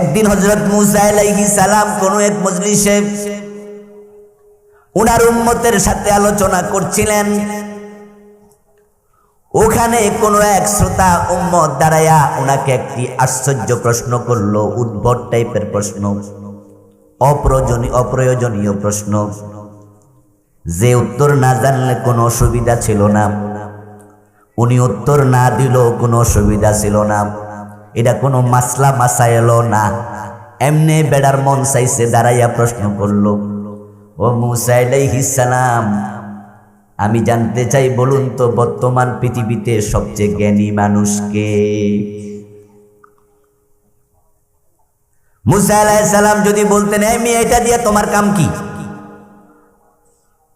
একদিন হযরত মুসা আলাইহিস সালাম কোন এক মজলিসে উনার উম্মতের সাথে আলোচনা করছিলেন। ওখানে কোন এক শ্রোতা উম্মত দাঁড়ায়া ওনাকে একটি আশ্চর্য প্রশ্ন করলো, উদ্ভট টাইপের প্রশ্ন, অপ্রয়োজনীয় প্রশ্ন, যে উত্তর না জানলে কোনো অসুবিধা ছিল না, উনি উত্তর না দিলেও কোনো অসুবিধা ছিল না। এটা কোনো মাসলা মাসাইল না, এমনি বেড়ার মন চাইছে দাঁড়াইয়া প্রশ্ন করলো, ও মুসা আলাইহিস সালাম, আমি জানতে চাই, বলুন তো বর্তমান পৃথিবীতে সবচেয়ে জ্ঞানী মানুষ কে? মুসা আলাইহিস সালাম যদি বলতেন, আমি এটা দিয়ে তোমার কাম কি?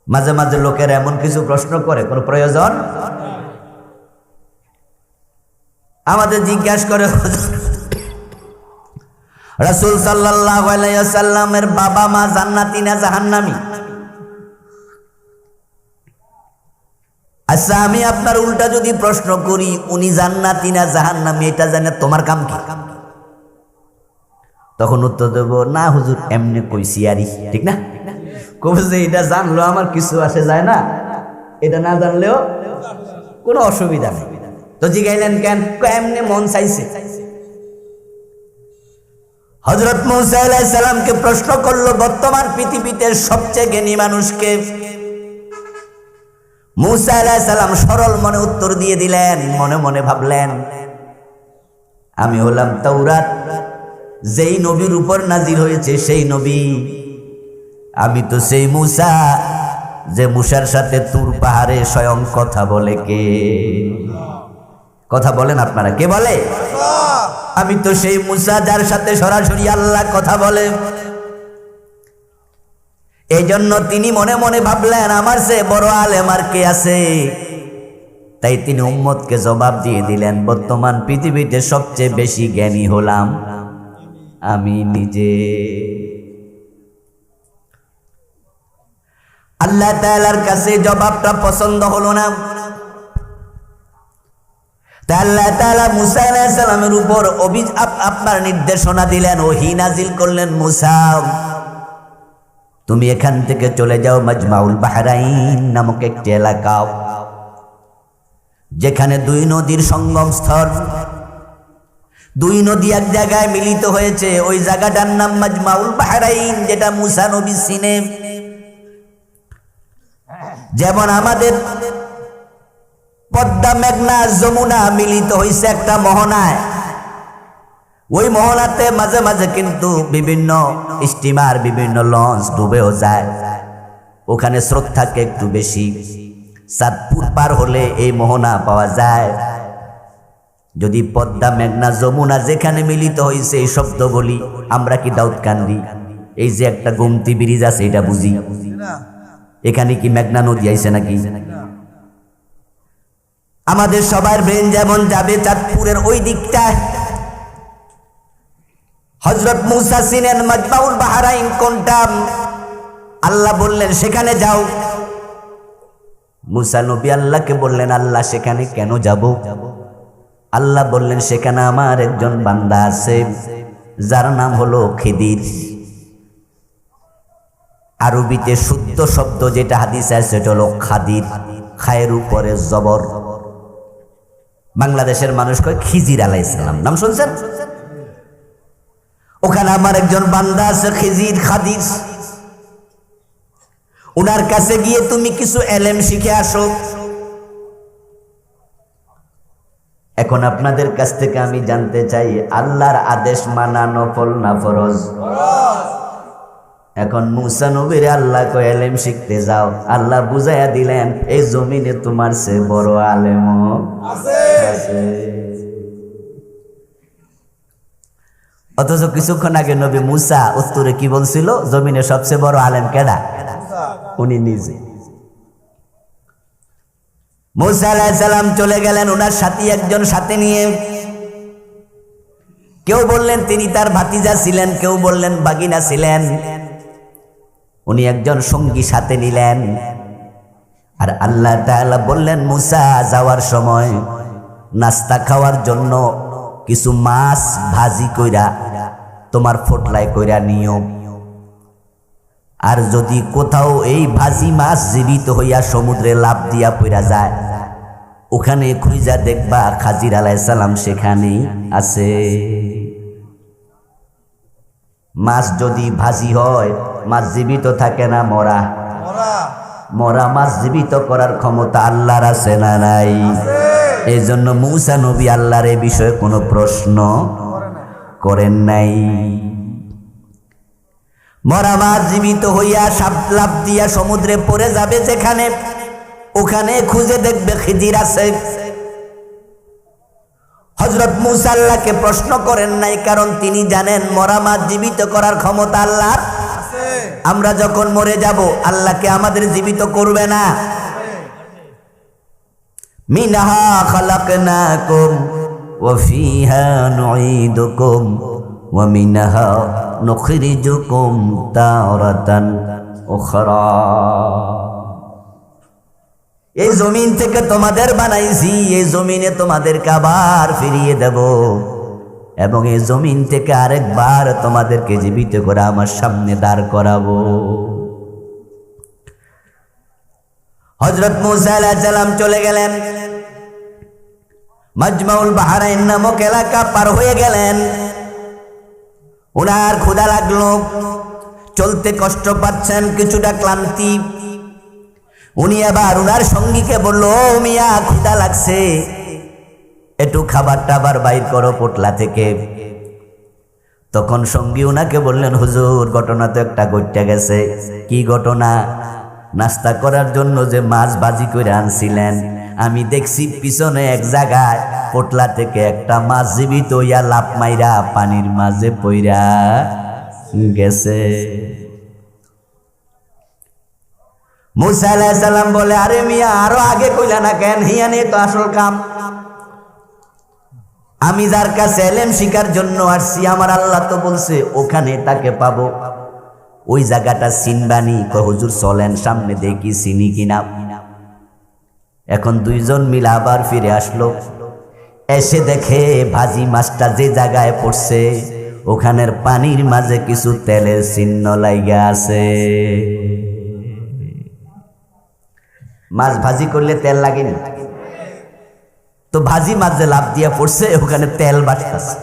মাঝে মাঝে লোকের এমন কিছু প্রশ্ন করে, কোনো প্রয়োজন আমাদের জিজ্ঞাসা করে, রাসূল সাল্লাল্লাহু আলাইহি ওয়াসাল্লামের বাবা মা জান্নাতি না জাহান্নামী? আচ্ছা, আমি আপনার উল্টা যদি প্রশ্ন করি, উনি জান্নাতি না জাহান্নামী, এটা জানে তোমার কাম কি? তখন উত্তর দেব, না হুজুর, এমনি কইছি আরই, ঠিক না? কবে যে এটা জানলো আমার কিছু আসে যায় না, এটা না জানলেও কোনো অসুবিধা নেই। তো জিগাইলেন কেন? এমনি মন চাইছে। হযরত মুসা আলাইহিস সালামকে প্রশ্ন করলো, বর্তমান পৃথিবীতে সবচেয়ে জ্ঞানী মানুষকে? মুসা আলাইহিস সালাম সরল মনে উত্তর দিয়ে দিলেন। মনে মনে ভাবলেন, আমি হলাম তাওরাত, যেই নবীর উপর নাজিল হয়েছে সেই নবী। আমি তো সেই মুসা, যে মুসার সাথে তুর পাহাড়ে স্বয়ং কথা বলে। কে কথা বলেন আপনারা? কে বলে? আমি তো সেই মুসা যার সাথে সরাসরি আল্লাহ কথা বলে। এই জন্য তিনি মনে মনে ভাবলেন, আমার সে বড় আলেম আর কে আছে? তাই তিনি উম্মতকে জবাব দিয়ে দিলেন, বর্তমান পৃথিবীতে সবচেয়ে বেশি জ্ঞানী হলাম আমি নিজে। আল্লাহ তাআলার কাছে জবাবটা পছন্দ হলো না। তাই আল্লাহ তাআলা মুসা আলাইহিস সালামের উপর আপনার নির্দেশনা দিলেন, ওহী নাজিল করলেন, মুসা তুমি এখান থেকে চলে যাও মাজমাউল বাহরাইন নামক একটি এলাকা, যেখানে দুই নদীর সঙ্গম স্থল, দুই নদী এক জায়গায় মিলিত হয়েছে। ওই জায়গাটার নাম মাজমাউল বাহরাইন, যেটা মুসা নবী চিনেন। যেমন আমাদের পদ্মা, মেঘনা, যমুনা মিলিত হয়েছে একটা মোহনায়। ওই মোহনাতে মাঝে মাঝে কিন্তু বিভিন্ন স্টিমার, বিভিন্ন লঞ্চ ডুবেও যায়। ওখানে স্রোত থাকে একটু বেশি। চাঁদপুর পার হলে এই মোহনা পাওয়া যায়। যদি পদ্মা, মেঘনা, যমুনা যেখানে মিলিত হয়েছে এই শব্দ বলি, আমরা কি দাউদকান্দি এই যে একটা গোমতী ব্রিজ আছে এটা বুঝি? এখানে কি মেঘনা নদী আইছে নাকি? আমাদের সবার ব্রেন যেমন যাবে চাঁদপুরের ওই দিকটায়। হযরত মুসা চিনেন মাজমাউল বাহরাইন কোনটা। আল্লাহ বললেন সেখানে যাও। মুসা নবী আল্লাহকে বললেন, আল্লাহ সেখানে কেন যাব? আল্লাহ বললেন, সেখানে আমার একজন বান্দা আছে যার নাম হলো খিদির। আরবিতে শুদ্ধ শব্দ যেটা হাদিসে আছে সেটা হলো খাদির, খায়ের উপরে জবর। বাংলাদেশের মানুষ কয় খিজির আলাইহিস সালাম, নাম শুনছেন? ওখানে আমার একজন বান্দা আছে খিজির, খাদির। উনার কাছে গিয়ে তুমি কিছু এলেম শিখে আসো। এখন আপনাদের কাছ থেকে আমি জানতে চাই, আল্লাহর আদেশ মানা নফল না ফরজ? এখন মুসা নবীর আল্লাহ কয় এলেম শিখতে যাও। আল্লাহ বুঝাইয়া দিলেন, এই জমিনে তোমার চেয়ে বড় আলেম আছে। অথচ কিছুক্ষণ আগে নবী মুসা উত্তরে কি বলছিল? জমিনে সবচেয়ে বড় আলেম কেডা? উনি নিজে। মুসা আলাইহিস সালাম চলে গেলেন ওনার সাথী একজন সাথে নিয়ে। কেউ বললেন তিনি তার ভাতিজা ছিলেন, কেউ বললেন বাগিনা ছিলেন। উনি একজন সঙ্গী সাথে নিলেন। আর আল্লাহ তাআলা বললেন, মুসা যাওয়ার সময় নাস্তা খাওয়ার জন্য কিছু মাছ ভাজি কইরা তোমার ফোটলায় কইরা নিও। আর যদি কোথাও এই ভাজি মাছ জীবিত হইয়া সমুদ্রে লাফ দিয়া পইরা যায়, ওখানে খুঁজা দেখবা খাজির আলাইহিস সালাম সেখানেই আছে। মাছ যদি ভাজি হয়, মাছ জীবিত থাকে না মরা? মরা মাছ জীবিত করার ক্ষমতা আল্লাহর আছে না নাই? এই জন্য মূসা নবী আল্লাহর এই বিষয়ে কোনো প্রশ্ন করেন নাই। মরা মাছ জীবিত হইয়া সাপ লাফ দিয়া সমুদ্রে পড়ে যাবে যেখানে, ওখানে খুঁজে দেখবে খিজির আছে। হযরত মূসা আল্লাহকে প্রশ্ন করেন নাই, কারণ তিনি জানেন মরা মাছ জীবিত করার ক্ষমতা আল্লাহর আছে। আমরা যখন মরে যাব, আল্লাহকে আমাদের জীবিত করবে না? মিনহা খালাকনাকুম ওয়া ফিহা নুঈদুকুম ওয়া মিনহা নুখরিজুকুম তারাতান উখরা। এই জমিন থেকে তোমাদের বানাইছি, এই জমিনে তোমাদেরকে আবার ফিরিয়ে দেব, এবং এই জমিন থেকে আরেকবার তোমাদেরকে জীবিত করে আমার সামনে দাঁড় করাবো। হযরত মূসা আলাইহিস সালাম চলে গেলেন, মাজমাউল বাহরাইন নামক এলাকা পার হয়ে গেলেন। ওনার ক্ষুধা লাগলো, চলতে কষ্ট পাচ্ছেন, কিছুটা ক্লান্তি। উনি আবার উনার সঙ্গীকে বলল, ও মিয়া, ক্ষুধা লাগছে, একটু খাবার টাবার বাইর করো পোটলা থেকে। তখন সঙ্গী উনাকে বললেন, হুজুর, ঘটনা তো একটা ঘটে গেছে। কি ঘটনা? নাস্তা করার জন্য যে মাছ ভাজি করে আনছিলেন, আমি দেখছি পিছনে এক জায়গায় পোটলা থেকে একটা মাছ জীবিত হইয়া লাফ মাইরা পানির মাঝে পইরা গেছে। মূসা আলাইহিস সালাম বলে, আরে মিয়া, আরো আগে কইলা না কেন? হিয়া নিয়ে তো আসল কাম। আমি যার কাছে এলেম শিখার জন্য আসছি, আমার আল্লাহ তো বলছে ওখানে তাকে পাবো। ওই জায়গাটা চিনবানি? হুজুর চলেন সামনে দেখি চিনি কিনা। এখন দুইজন মিলে আবার ফিরে আসলো, এসে দেখে ভাজি মাছটা যে জায়গায় পড়ছে, ওখানের পানির মাঝে কিছু তেলের চিহ্ন লাইগা আছে। মাছ ভাজি করলে তেল লাগেনি তো, ভাজি মাঝে লাফ দিয়া পড়ছে, ওখানে তেল বাটতেছে।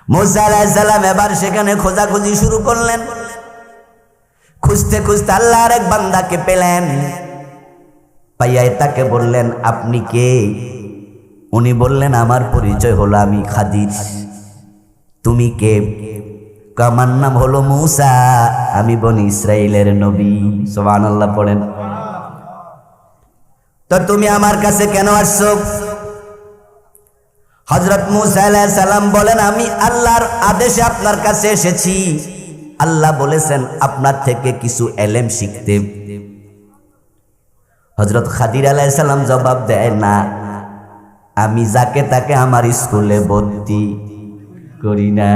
মূসা আলাইহিস সালাম এবার সেখানে খোঁজাখুঁজি শুরু করলেন। খুঁজতে খুঁজতে আল্লাহর এক বান্দাকে পেলেন, পাইয়া তাকে বললেন, আপনি কে? উনি বললেন, আমার পরিচয় হলো আমি খাদির। তুমি কে? আমার নাম হলো মূসা, আমি বনি ইসরাইলের নবী। সুবহানাল্লাহ পড়েন। তো তুমি আমার কাছে কেন আসছো? হযরত মূসা আলাইহিস সালাম বলেন, আমি আল্লাহর আদেশে আপনার কাছে এসেছি। আল্লাহ বলেছেন আপনার থেকে কিছু এলেম শিখতে। হযরত খাদির আলাইহিস সালাম জবাব দেয়, না, আমি যাকে তাকে আমার স্কুলে ভর্তি করি না,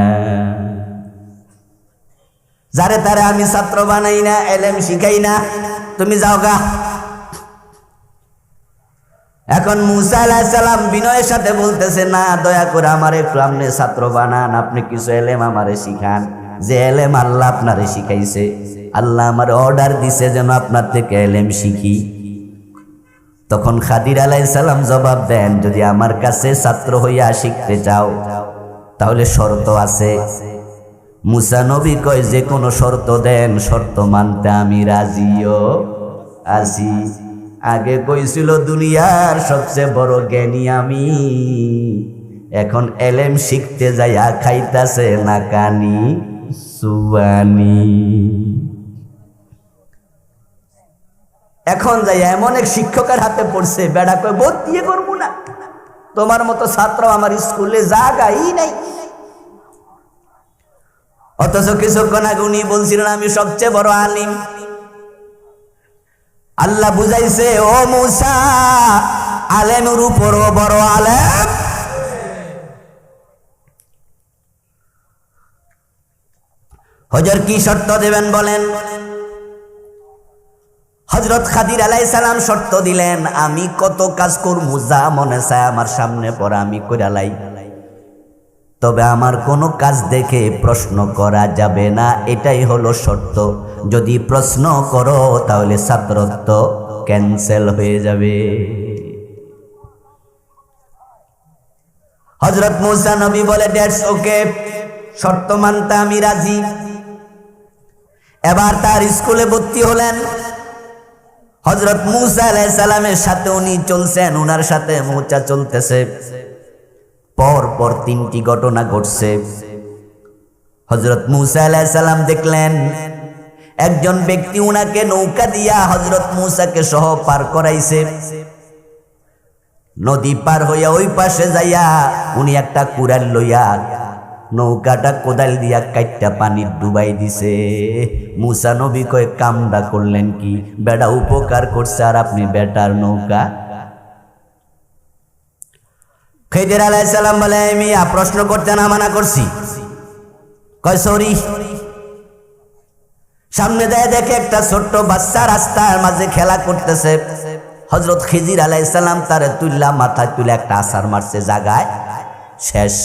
যারে তারে আমি ছাত্র বানাই না, এলেম শিখাই না, তুমি যাও গা। এখন মূসা আলাইহিস সালাম বিনয়ের সাথে বলতেছে, না, দয়া করে আমার একটু আপনি ছাত্র বানান, আপনি কিছু এলেম আমারে শিখান, যে এলেম আল্লাহ আপনারে শিখাইছে। আল্লাহ আমার অর্ডার দিছে যেন আপনার থেকে এলেম শিখি। তখন খাদির আলাইহিস সালাম জবাব দেন, যদি আমার কাছে ছাত্র হইয়া শিখতে চাও তাহলে শর্ত আছে। মূসা নবী কয়, যে কোনো শর্ত দেন, শর্ত মানতে আমি রাজিও আছি। আগে কইছিল দুনিয়ার সবচেয়ে বড় জ্ঞানী আমি, এখন এলেম শিখতে যাইয়া খাইতাছে না কানি সুবানি। এখন যাইয়া এমন এক শিক্ষকের হাতে পড়ছে, বেড়া কয় ভর্তি করবো না, তোমার মতো ছাত্র আমার স্কুলে জায়গাই নাই। অথচ কিছুক্ষণ আগে উনি বলছিলেন আমি সবচেয়ে বড় আলিম। আল্লাহ বুঝাইছে, ও মূসা, আলেমের উপরও বড় আলেম। হুজুর কি শর্ত দেবেন বলেন? হযরত খাদির আলাইহিস সালাম শর্ত দিলেন, আমি কত কাজ করবো, যা মনে চায় আমার সামনে পড়া আমি কইরা লাই। তবে আমার কোনো কাজ দেখে প্রশ্ন করা যাবে না, এটাই হলো শর্ত। যদি প্রশ্ন করো তাহলে ছাত্রত্ব ক্যান্সেল হয়ে যাবে। হযরত মুসা নবী বলে দ্যাটস ওকে, শর্ত মানতে আমি রাজি। এবার তার স্কুলে ভর্তি হলেন। হযরত মুসা আলাইহিস সালামের সাথে উনি চলছেন, উনার সাথে মুসা চলতেছে। পর পর তিনটি ঘটনা ঘটছে। হযরত মুসা আলাইহিস সালাম দেখলেন একজন ব্যক্তি উনাকে নৌকা দিয়া হযরত মুসাকে সহ পার করাইছে। নদী পার হইয়া ওই পাশে যাইয়া উনি একটা কুড়াল লইয়া নৌকাটা কোদাল দিয়া কাইটটা পানির ডুবাই দিছে। মুসা নবী কয় কামটা করলেন কি? বেটা উপকার করছে আর আপনি বেটার নৌকা। খিদির আলাইহিস সালাম বলে আমি প্রশ্ন করতে না মানা করছি? কয় সরি। সামনে যায় দেখে একটা ছোট্ট বাচ্চা রাস্তার মাঝে খেলা করতেছে। হযরত খিজির আলাইহিস সালাম তারে তুইলা মাথায় তুলে একটা আছাড় মারছে জায়গায়, শেষ।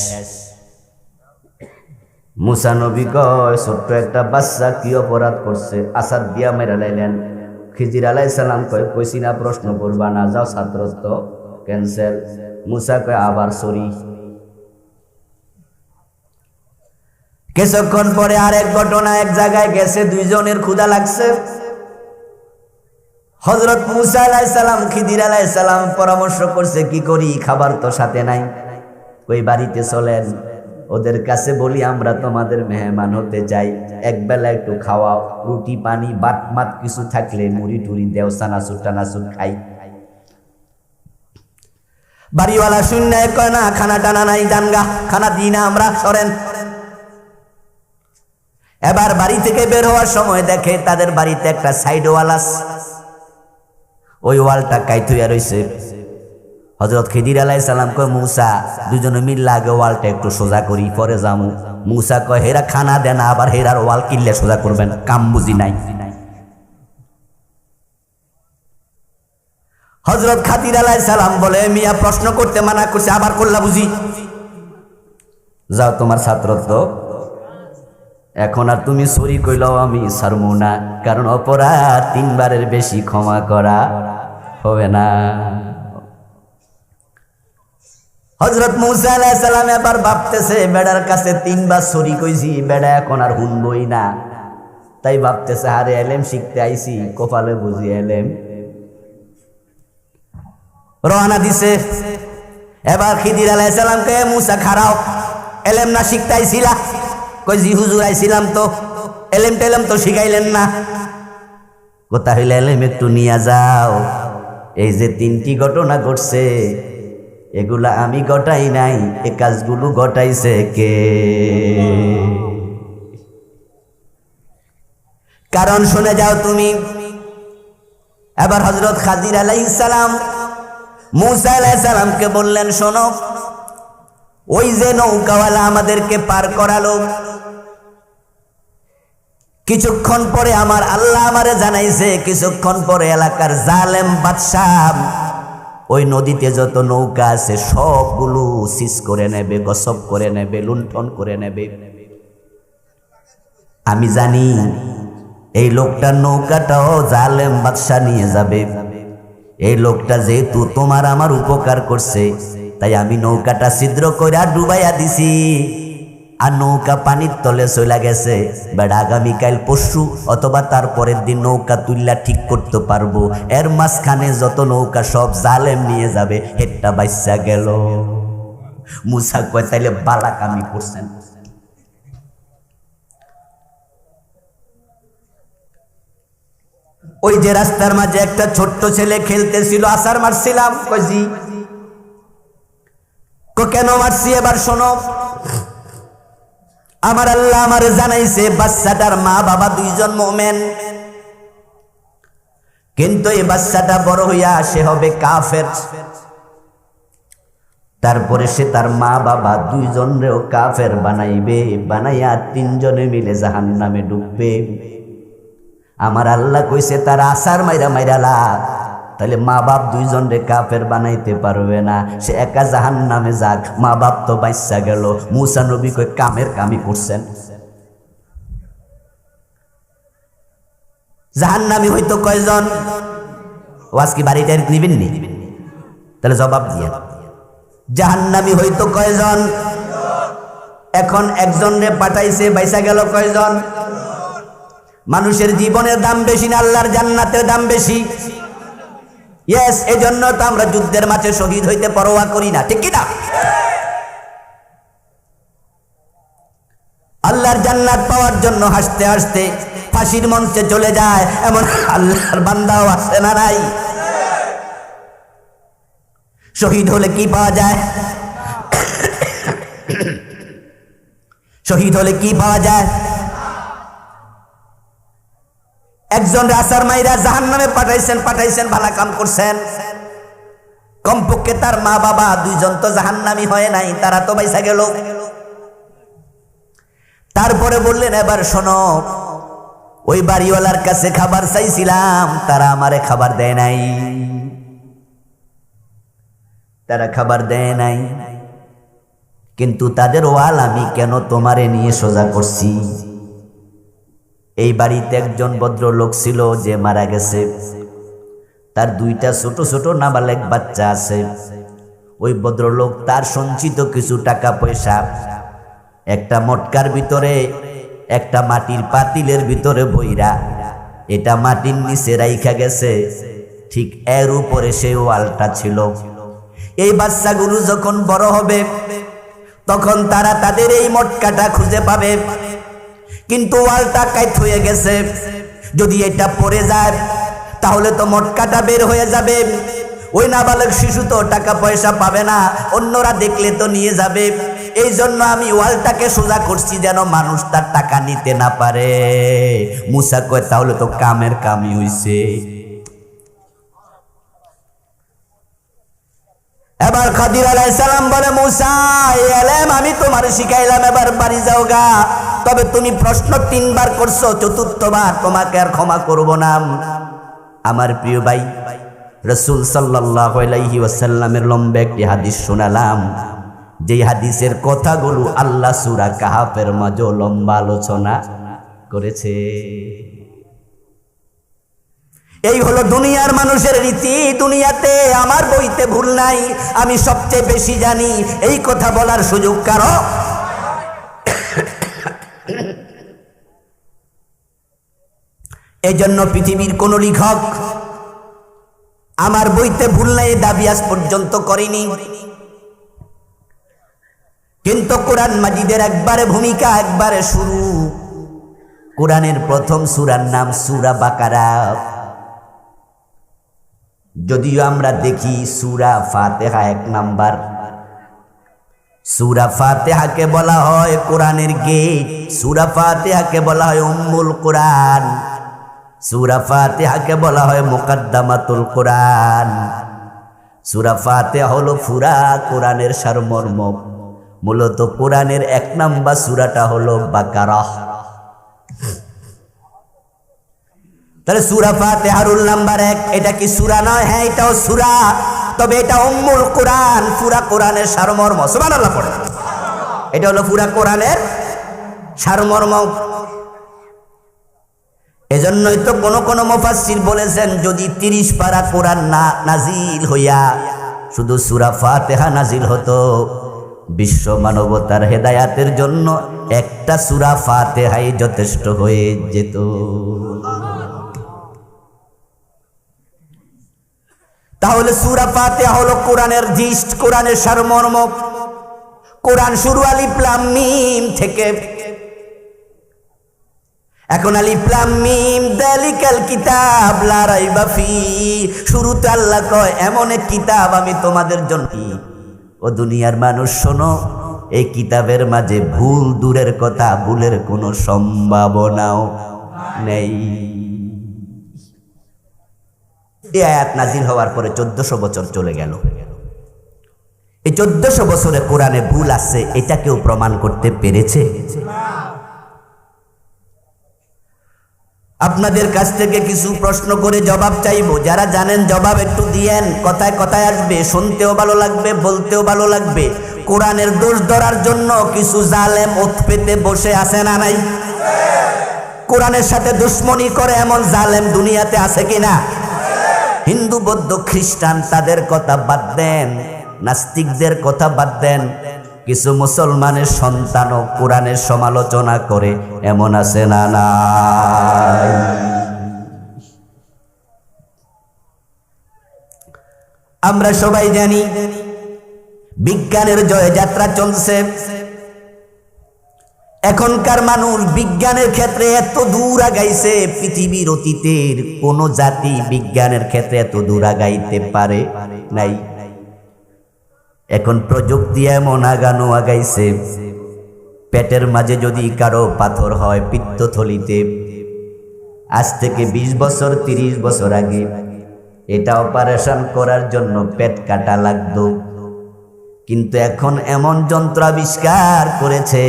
মুসা নবী কয় ছোট্ট একটা বাচ্চা কি অপরাধ করছে? আছাড় দিয়া মেরে লাইলেন। খিজির আলাইহিস সালাম কয় কইছি না প্রশ্ন করবা না, যাও ছাত্রত্ব ক্যান্সেল। মুসা কয় আবার সরি। কিছুক্ষণ পরে আরেক ঘটনা, এক জায়গায় গেছে, দুইজনের ক্ষুধা লাগছে। হযরত মুসা আলাইহিস সালাম খিদির আলাইহিস সালাম পরামর্শ করছে কি করি, খাবার তো সাথে নাই। ওই বাড়িতে চলেন, ওদের কাছে বলি আমরা তোমাদের মেহমান হতে চাই, এক বেলা একটু খাওয়াও, রুটি পানি বাট মাত কিছু থাকলে মুড়ি টুড়ি দেও, চানাচুর টানাচুর খাই। বাড়িওয়ালা শূন্য কয় না, খানা টানা নাই, জানগা খানা দিই না আমরা, সরেন। এবার বাড়ি থেকে বের হওয়ার সময় দেখে তাদের বাড়িতে একটা সাইড ওয়াল আছে, ওই ওয়ালটা কাইতুইয়া রইছে। হযরত খিদির আলাইহিস সালাম কয় মুসা দুজনে মিললে আগে ওয়ালটা একটু সোজা করি, পরে যামু। মুসা কয় হেরা খানা দেন, আবার হেরার ওয়াল কিল্লে সোজা করবেন, কাম বুঝি নাই। হযরত খিদির আলাইহিস সালাম বলে মিয়া প্রশ্ন করতে মানা করছে, আবার করলা বুঝি, যাও তোমার ছাত্রত্ব। এখন আর তুমি সরি কইলাও আমি ছাড়মু না, কারণ অপরাধ তিনবারের বেশি ক্ষমা করা হবে না। হযরত মুসা আলাইহিস সালাম এবার ভাবতেছে বেড়ার কাছে তিনবার সরি কইছি, বেড়া এখন আর শুনবই না। তাই ভাবতেছে আরে এলেম শিখতে আইছি, কপালে বুঝি এলেম। রওনা দিছে। এবার খিদির আলাইহিস সালাম কে মুসা খাড়াও, এলেম না শিখতে আইছিলা? কই জি হুজুর আইছিলাম তো, এলেম টেলেম তো শিখাইলেন না। কথা হইলে এলেম একটু নিয়ে যাও। এই যে তিনটি ঘটনা ঘটছে এগুলা আমি ঘটাই নাই, এ কাজগুলো ঘটাইছে কে? কারণ শুনে যাও তুমি। এবার হযরত খিদির আলাইহিস সালাম মুসা আলাইহিস সালামকে বললেন শোনো, ওই যে নৌকাওয়ালা আমাদেরকে পার করালো, কিছুক্ষণ পরে আমার আল্লাহ আমারে জানাইছে কিছুক্ষণ পরে এলাকার জালেম বাদশাহ ওই নদীতে যত নৌকা আছে সবগুলো সিজ করে নেবে, গসব করে নেবে, লুণ্ঠন করে নেবে। আমি জানি এই লোকটার নৌকাটাও জালেম বাদশাহ নিয়ে যাবে। এই লোকটা যেহেতু তোমার আমার উপকার করছে, তাই আমি নৌকাটা ছিদ্র কইরা ডুবাইয়া দিছি, আর নৌকা পানির তলে চলে গেছে। বেড়া আগামীকাল পরশু অথবা তার পরের দিন নৌকা তুললা ঠিক করতে পারবো। এর মাঝখানে যত নৌকা সব জালেম নিয়ে যাবে, হেডটা বাইসা গেল। মুসা কয় তাইলে বালা কামি করছেন। ওই যে রাস্তার মাঝে একটা ছোট্ট ছেলে খেলতেছিল, আছাড় মারছিলাম। কই জি, কেন মারছি এবার শোনো। আমার আল্লাহ আমার জানাইছে বাচ্চাটার মা বাবা দুইজন মুমিন, কিন্তু এই বাচ্চাটা বড় হইয়া সে হবে কাফের। তারপরে সে তার মা বাবা দুইজনেরও কাফের বানাইবে, বানাইয়া তিনজনে মিলে জাহান্নামে ডুববে। আমার আল্লাহ কইছে তার আছাড় মাইরা মাইরালা তাহলে মা বাপ দুইজন রে কাফের বানাইতে পারবে না, সে একা জাহান্নামে যাক, মা বাপ তো বাঁচা গেল। মুসা নবী কই কামের কামি করছেন। জাহান্নামী হইতো কয়জন? ওয়াজ কি বাড়িতে নিবেন নি? তাহলে জবাব দিয়ে, জাহান্নামী হইতো কয়জন? এখন একজন রে পাঠাইছে, বাইসা গেল কয়জন? মানুষের জীবনের দাম বেশি না আল্লাহর জান্নাতের দাম বেশি? ইয়েস, এজন্য তো আমরা যুদ্ধের মাঠে শহীদ হইতে পরোয়া করি না, ঠিক কি না? আল্লাহর জান্নাত পাওয়ার জন্য হাসতে হাসতে ফাঁসির মঞ্চে চলে যায় এমন আল্লাহর বান্দাও আছে না নাই? শহীদ হলে কি পাওয়া যায়? শহীদ হলে কি পাওয়া যায়? একজন রাসার মাইরা জাহান্নামে পাঠাইছেন, ভালো কাম করছেন। কমপক্ষে তার মা বাবা দুইজন তো জাহান্নামী হয় নাই, তারা তো বাইসা গেল। তারপরে বললেন, এবার শোনো, ওই বাড়িওয়ালার কাছে খাবার চাইছিলাম, তারা আমারে খাবার দেয় নাই, তারা খাবার দেয় নাই, কিন্তু তাদের ওয়াল আমি কেন তোমারে নিয়ে সোজা করছি? এই বাড়িতে একজন ভদ্রলোক ছিল যে মারা গেছে, তার দুইটা ছোট ছোট নাবালেক বাচ্চা আছে। ওই ভদ্রলোক তার সঞ্চিত কিছু টাকা পয়সা একটা মটকার ভিতরে, একটা মাটির পাতিলের ভিতরে বইরা, এটা মাটির নিচে রাইখা গেছে, ঠিক এর উপরে সেই ওয়ালটা ছিল। এই বাচ্চাগুলো যখন বড় হবে তখন তারা তাদের এই মটকাটা খুঁজে পাবে, কিন্তু ওয়ালটা কাইট হয়ে গেছে। যদি এটা পড়ে যায় তাহলে তো মটকাটা বের হয়ে যাবে, ওই নাবালক শিশু তো টাকা পয়সা পাবে না, অন্যরা দেখলে তো নিয়ে যাবে। এই জন্য আমি ওয়ালটাকে সোজা করছি যেন মানুষ তার টাকা নিতে না পারে। মুসা কয় তাহলে তো কামের কামই হইছে। এবার খাদির আলাইহিস সালাম বলে, মুসা এই এলেম আমি তোমার শিখাইলাম, এবার বাড়ি যাও গা। তবে তুমি প্রশ্ন 3 বার করছো, চতুর্থবার তোমাকে আর ক্ষমা করব না। আমার প্রিয় ভাই, রাসূল সাল্লাল্লাহু আলাইহি ওয়াসাল্লামের লম্বা একটি হাদিস শোনালাম, যেই হাদিসের কথাগুলো আল্লাহ সূরা কাহাফের মাঝে লম্বা আলোচনা করেছে। এই হলো দুনিয়ার মানুষের রীতি। দুনিয়াতে আমার বইতে ভুল নাই, আমি সবচেয়ে বেশি জানি, এই কথা বলার সুযোগ কারো। এই জন্য পৃথিবীর কোন লেখক আমার বইতে ভুল নাই দাবি আজ পর্যন্ত করেনি। কিন্তু কোরআন মাজিদের একবারে ভূমিকা, একবারে শুরু। কোরআনের প্রথম সূরার নাম সূরা বাকারা। যদিও আমরা দেখি সূরা ফাতিহা 1 নাম্বার। সূরা ফাতিহাকে বলা হয় কোরআনের গেট, সূরা ফাতিহাকে বলা হয় উম্মুল কোরআন, সূরা ফাতিহাকে বলা হয় মুকদ্দমাতুল কোরআন। সূরা ফাতিহা হলো পুরা কোরআনের সারমর্ম। মূলত কোরআনের 1 নাম্বার সূরাটা হলো বাকারা। তাহলে সূরা ফাতিহা রুল নাম্বার 1। এটা কি সূরা নয়? হ্যাঁ, এটাও সূরা, তবে এটা উম্মুল কোরআন, পুরা কোরআনের সারমর্ম। সুবহানাল্লাহ পড়ে। এটা হলো পুরা কোরআনের সারমর্ম। এজন্যই তো কোন মুফাসসির বলেছেন, যদি 30 পারা কোরআন নাজিল হইয়া শুধু সূরা ফাতিহা নাজিল হতো, বিশ্ব মানবতার হেদায়াতের জন্য একটা সূরা ফাতিহাই যথেষ্ট হয়ে যেত। তাহলে সূরা ফাতিহা হলো কোরআনের জিস্ট, কোরআনের সারমর্ম। কোরআন শুরু আলিফ লাম মিম থেকে। এখন আলিফ লাম মিম যালিকাল কিতাব লা রাইবা ফি। শুরুতে আল্লাহ কয় এমন এক কিতাব আমি তোমাদের জন্য। ও দুনিয়ার মানুষ শোনো, এই কিতাবের মাঝে ভুল দূরের কথা, ভুলের কোনো সম্ভাবনাও নেই। এই আয়াত নাজিল হওয়ার পরে 1400 বছর চলে গেল। এই 1400 বছরে কোরআনে ভুল আছে, এটা কেউ প্রমাণ করতে পেরেছে? আপনাদের কাছ থেকে কিছু প্রশ্ন করে জবাব চাইবো, যারা জানেন জবাব একটু দিয়েন। কথায় কথায় আসবে, শুনতেও ভালো লাগবে, বলতেও ভালো লাগবে। কোরআনের দোষ ধরার জন্য কিছু জালেম ওত পেতে বসে আছে না নাই? কোরআনের সাথে দুশ্মনী করে এমন জালেম দুনিয়াতে আছে কিনা? হিন্দু, বৌদ্ধ, খ্রিস্টান তাদের কথা বাদ দেন, নাস্তিকদের কথা বাদ দেন, কিছু মুসলমানের সন্তানও কোরআনের সমালোচনা করে এমন আছে না নাই? আমরা সবাই জানি বিজ্ঞানের জয়যাত্রা চলছে। এখনকার মানুষ বিজ্ঞানের ক্ষেত্রে এত দূর আগাইছে, পৃথিবীর অতীতের কোন জাতি বিজ্ঞানের ক্ষেত্রে এত দূর আগাইতে পারে নাই। এখন প্রযুক্তি এমন আগানো আগাইছে, পেটের মাঝে যদি কারো পাথর হয় পিত্তথলিতে, আজ থেকে 20 বছর 30 বছর আগে এটা অপারেশন করার জন্য পেট কাটা লাগতো, কিন্তু এখন এমন যন্ত্র আবিষ্কার করেছে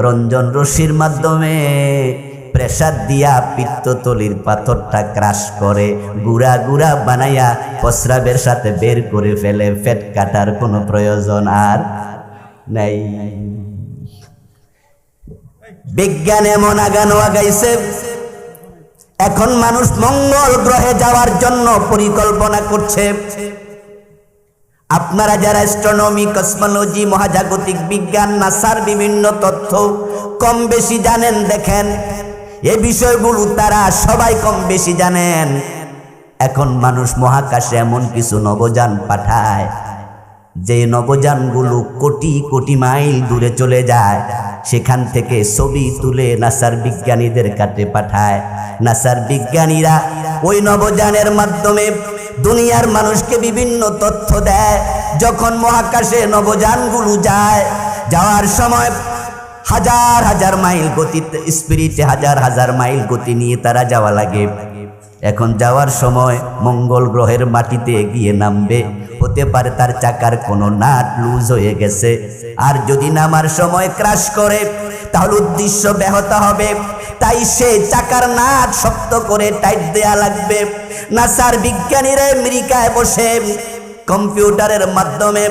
রঞ্জন রশ্মির মাধ্যমে প্রেসার দিয়া পিত্তথলির পাথরটা ক্রাশ করে গুড়া গুড়া বানাইয়া প্রস্রাবের সাথে বের করে ফেলে। পেট কাটার কোনো প্রয়োজন আর নাই। বিজ্ঞান এমন আগানো আগাইছে, এখন মানুষ মঙ্গল গ্রহে যাওয়ার জন্য পরিকল্পনা করছে। আপনারা যারা অ্যাস্ট্রোনমি, কসমোলজি, মহাজাগতিক বিজ্ঞান, নাসার বিভিন্ন তথ্য কম বেশি জানেন, দেখেন এই বিষয়গুলো তারা সবাই কম বেশি জানেন। এখন মানুষ মহাকাশে এমন কিছু নবযান পাঠায়, যে নবযানগুলো কোটি কোটি মাইল দূরে চলে যায়, সেখান থেকে ছবি তুলে নাসার বিজ্ঞানীদের কাছে পাঠায়। নাসার বিজ্ঞানীরা ওই নবযানের মাধ্যমে দুনিয়ার মানুষকে বিভিন্ন তথ্য দেয়। যখন মহাকাশে নবযানগুলো যায়, যাওয়ার সময় হাজার হাজার মাইল গতিতে, স্পিরিটে হাজার হাজার মাইল গতি নিয়ে তারা যাওয়া লাগে। এখন যাওয়ার সময় মঙ্গল গ্রহের মাটিতে গিয়ে নামবে, হতে পারে তার চাকার কোনো নাট লুজ হয়ে গেছে, আর যদি নামার সময় ক্রাশ করে তাহলে উদ্দেশ্য ব্যাহত হবে, তাই সে চাকার নাট শক্ত করে টাইট দেয়া লাগবে। নাসার বিজ্ঞানীরা আমেরিকায় বসে কম্পিউটারের মাধ্যমে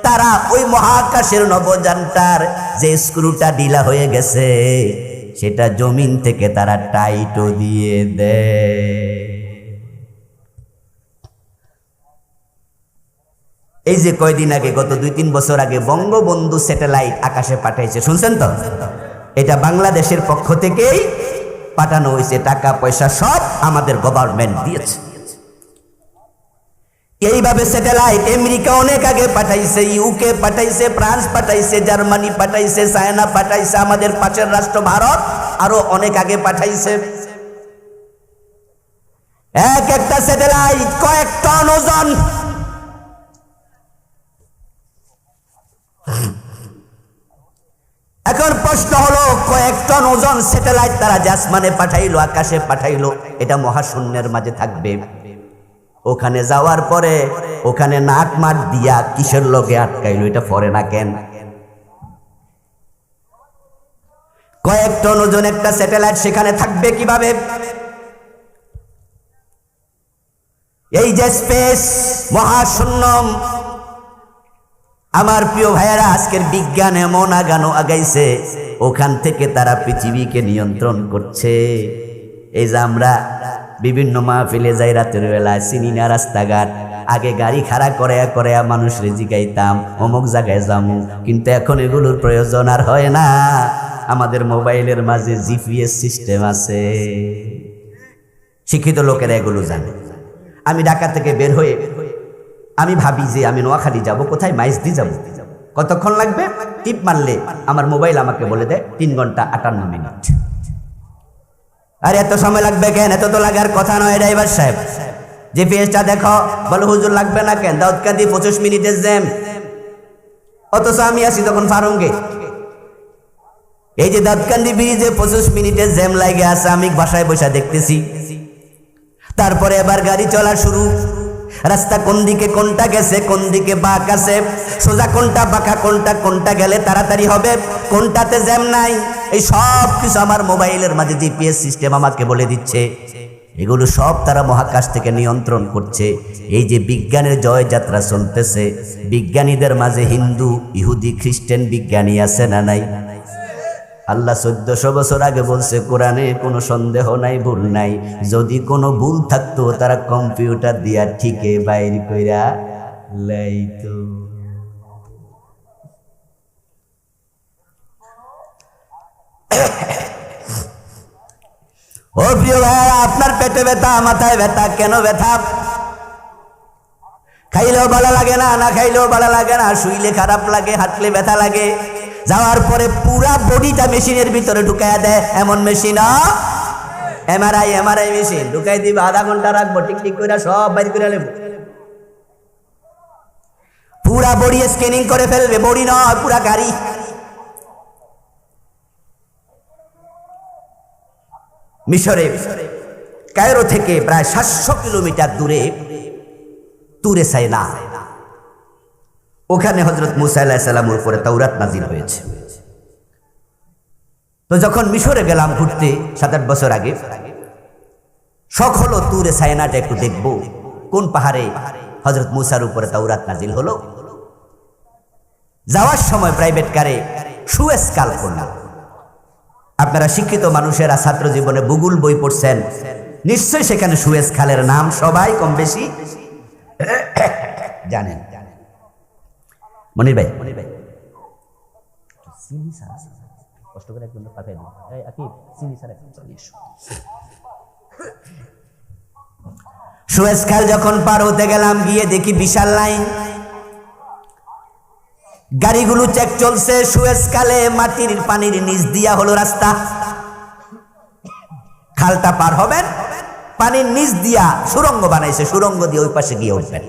তারা ওই মহাকাশের নবযানটার যে স্ক্রুটা ঢিলা হয়ে গেছে সেটা জমিন থেকে তারা টাইটও দিয়ে দেয়। এই যে কয়দিন আগে, গত 2-3 বছর আগে বঙ্গবন্ধু স্যাটেলাইট আকাশে পাঠাইছে, শুনছেন তো? এটা বাংলাদেশের পক্ষ থেকেই পাঠানো হয়েছে, টাকা পয়সা সব আমাদের গভর্নমেন্ট দিয়েছে। এইভাবে স্যাটেলাইট আমেরিকা অনেক আগে পাঠাইছে, ইউকে পাঠাইছে, ফ্রান্স পাঠাইছে, জার্মানি পাঠাইছে, চায়না পাঠাইছে, আমাদের পাশের রাষ্ট্র ভারত আরো অনেক আগে পাঠাইছে। এক একটা স্যাটেলাইট কয়েক টন ওজন। এখন প্রশ্ন হলো, কয়েক টন ওজন স্যাটেলাইট তারা আসমানে পাঠাইলো, আকাশে পাঠাইলো, এটা মহাশূন্যের মাঝে থাকবে। ওখানে যাওয়ার পরে ওখানে নাট মাট দিয়া কিসের লগে আটকাইলো, এটা পরে না কেন? কয়েক টন ওজন একটা স্যাটেলাইট সেখানে থাকবে কিভাবে? এই যে স্পেস, মহাশূন্য, আমার প্রিয় ভাইয়েরা, আজকের বিজ্ঞান এমন আগানো আগাইছে, ওখান থেকে তারা পৃথিবীকে নিয়ন্ত্রণ করছে। এই যে আমরা বিভিন্ন মাহফিলে যাই রাতের বেলায়, চিনি না রাস্তাঘাট, আগে গাড়ি খাড়া করে করে মানুষ জিগাইতাম অমুক জায়গায় যাবো, কিন্তু এখন এগুলোর প্রয়োজন আর হয় না। আমাদের মোবাইলের মাঝে জিপিএস সিস্টেম আছে, শিক্ষিত লোকেরা এগুলো জানে। আমি ঢাকা থেকে বের হয়ে আমি ভাবি যে আমি নোয়াখালী যাব, কোথায় মাইজদি যাব, কতক্ষণ লাগবে? টিপ মারলে আমার মোবাইল আমাকে বলে দেয় 3 ঘন্টা 58 মিনিট। আর এত সময় লাগবে কেন? এত তো লাগার কথা নয় ড্রাইভার সাহেব। জিপিএসটা দেখো, বলো হুজুর লাগবে না কেন? দাউদকান্দি 25 মিনিটের জ্যাম, অথচ আমি আছি তখন ফারুঙ্গে। এই যে দাউদকান্দি ব্রিজে 25 মিনিটের জ্যাম লাগে আছে, আমি বাসায় বসে দেখতেছি। তারপরে এবার গাড়ি চলা শুরু, রাস্তা কোন দিকে কোনটা গেছে, কোন দিকে বাঁক আছে, সোজা কোনটা বাঁকা কোনটা, কোনটা গেলে তাড়াতাড়ি হবে, কোনটাতে জ্যাম নাই, এই সব কিছু আমার মোবাইলের মাঝে জিপিএস সিস্টেম আমাকে বলে দিচ্ছে। এগুলো সব তারা মহাকাশ থেকে নিয়ন্ত্রণ করছে। এই যে বিজ্ঞানের জয়যাত্রা চলতেছে, বিজ্ঞানীদের মাঝে হিন্দু, ইহুদি, খ্রিস্টান বিজ্ঞানী আছে না নাই? আল্লাহ 1400 বছর আগে বলছে কোরআনে কোনো সন্দেহ নাই, ভুল নাই। যদি কোনো ভুল থাকতো তারা কম্পিউটার দিয়া ঠিকে বাইর কইরা লাইতো। ও প্রিয় ভাইরা, আপনার পেটে ব্যথা, মাথায় ব্যথা, কেন ব্যথা? খাইলেও ভালো লাগে না, না খাইলেও ভালো লাগে না, শুইলে খারাপ লাগে, হাঁটলে ব্যথা লাগে, যাওয়ার পরে পুরা বডিটা মেশিনের ভিতরে ঢুকাইয়া দেয় এমন মেশিন, এমআরআই মেশিন ঢুকাই দিবে, আধা ঘন্টা রাখবো, ঠিক ঠিক করে সব বাইর করে নেব, পুরা বডি স্ক্যানিং করে ফেলবে, বডি নয় পুরা গাড়ি। মিশরে কায়রো থেকে প্রায় 700 কিলোমিটার দূরে তুরে সাইনা, ওখানে হযরত মুসা আলাইহিস সালামের উপরে তাওরাত নাজিল হয়েছে। তো যখন মিশরে গেলাম ঘুরতে 7-8 বছর আগে, শখ হলো তুরে সাইনাটা একটু দেখব, কোন পাহাড়ে হযরত মুসার উপরে তাওরাত নাজিল হলো। যাওয়ার সময় প্রাইভেট কারে সুয়েজ কাল করলাম। আপনারা শিক্ষিত মানুষেরা ছাত্র জীবনে ভূগোল বই পড়ছেন, নিশ্চয়ই সেখানে সুয়েজ খালের নাম সবাই কম বেশি জানেন। মনির ভাই, কষ্ট করে একদম পাঠাই দিন, সুয়েজ খাল যখন পার হতে গেলাম, গিয়ে দেখি বিশাল লাইন, গাড়িগুলো চেক চলছে। সুয়েজ খালে মাটির পানির নিচ দিয়া হলো রাস্তা, খালটা পার হবেন, পানির নিচ দিয়া সুরঙ্গ বানাইছে, সুরঙ্গ দিয়ে ওই পাশে গিয়ে উঠবেন,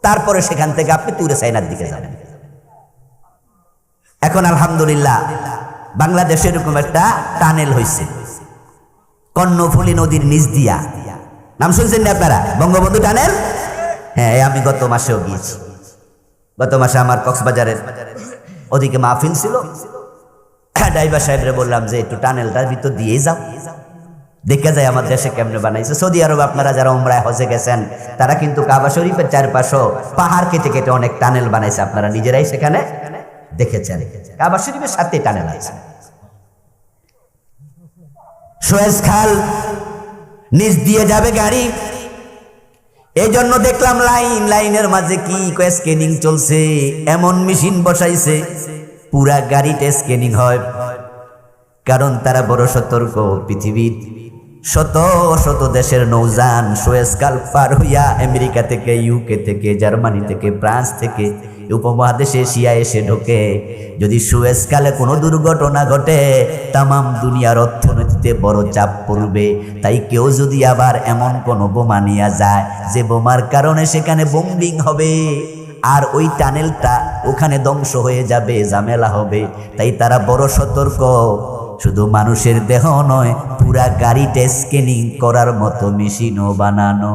তারপরে সেখান থেকে আপনি তুরে সাইনার দিকে যাবেন। এখন আলহামদুলিল্লাহ বাংলাদেশে এরকম একটা টানেল হয়েছে কর্ণফুলী নদীর নিচ দিয়া, নাম শুনছেন না আপনারা, বঙ্গবন্ধু টানেল? হ্যাঁ, আমি গত মাসেও গিয়েছি। গত মাসে আমার কক্সবাজারের ওদিকে মাহফিল ছিল, ড্রাইভার সাহেবরে বললাম যে একটু টানেলটার ভিতর দিয়ে যাও, দেখে যায় আমার দেশে কেমনে বানাইছে। সৌদি আরব আপনারা যারা উমরায় হজে গেছেন, তারা কিন্তু কাবা শরীফের চারপাশে পাহাড় কেটে কেটে অনেক টানেল বানাইছে, আপনারা নিজেরাই সেখানে দেখেছেন। কাবা শরীফের সাথে টানেল আছে। সুয়েজ খাল নিচ দিয়ে যাবে গাড়ি, এই জন্য দেখলাম লাইনের মাঝে কি স্ক্যানিং চলছে, এমন মেশিন বসাইছে পুরা গাড়িতে স্ক্যানিং হয়। কারণ তারা বড় সতর্ক, পৃথিবীর শত শত দেশের নৌযান সুয়েজ খাল পার হইয়া আমেরিকা থেকে, ইউকে থেকে, জার্মানি থেকে, ফ্রান্স থেকে উপমহাদেশে এশিয়া এসে ঢোকে। যদি সুয়েজ খালে কোনো দুর্ঘটনা ঘটে, তামাম দুনিয়ার অর্থনীতিতে বড় চাপ পড়বে। তাই কেউ যদি আবার এমন কোনো বোমা নিয়ে যায় যে বোমার কারণে সেখানে বোম্বিং হবে, আর ওই টানেলটা ওখানে ধ্বংস হয়ে যাবে, ঝামেলা হবে। তাই তারা বড় সতর্ক। শুধু মানুষের দেহ নয়, পুরা গাড়িতে স্ক্যানিং করার মতো মেশিনও বানানো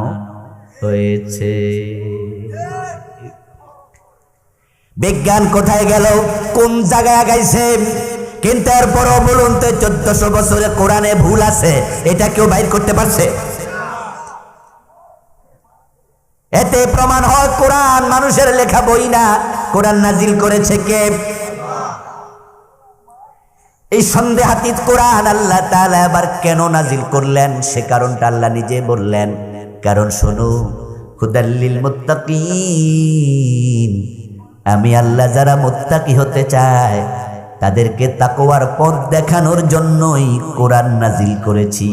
হয়েছে। বিজ্ঞান কোথায় গেল, কোন জায়গায় আগাইছে? কিন্তু এরপরও বলুন তো, 1400 বছরে কোরআনে ভুল আছে, এটা কেউ বাইর করতে পারছে? এতে প্রমাণ হয় কোরআন মানুষের লেখা বই না, কোরআন নাজিল করেছে কে? এই সন্দেহাতীত কোরআন আল্লাহ তাআলা আবার কেন নাজিল করলেন, সে কারণটা আল্লাহ নিজে বললেন। কারণ শোনো, হুদাল্লিল মুত্তাকিন, আমি আল্লাহ যারা মুত্তাকি হতে চায় তাদেরকে তাকওয়ার পথ দেখানোর জন্যই কোরআন নাজিল করেছি।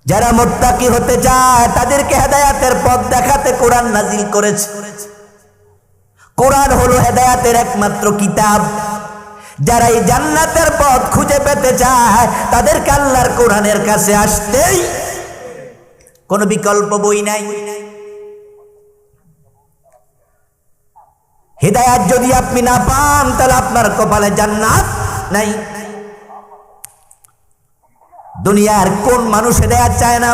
যারা মুত্তাকি হতে চায় তাদেরকে হেদায়েতের পথ দেখাতে কোরআন নাজিল করেছে। কোরআন হলো হেদায়েতের একমাত্র কিতাব। যারা এই জান্নাতের পথ খুঁজে পেতে চায় তাদেরকে আল্লাহর কোরআনের কাছে আসতেই, কোনো বিকল্প বই নাই। হিদায়াত যদি আপনি না পান, তাহলে আপনার কপালে জান্নাত নাই। দুনিয়ার কোন মানুষ হিদায়াত চায় না?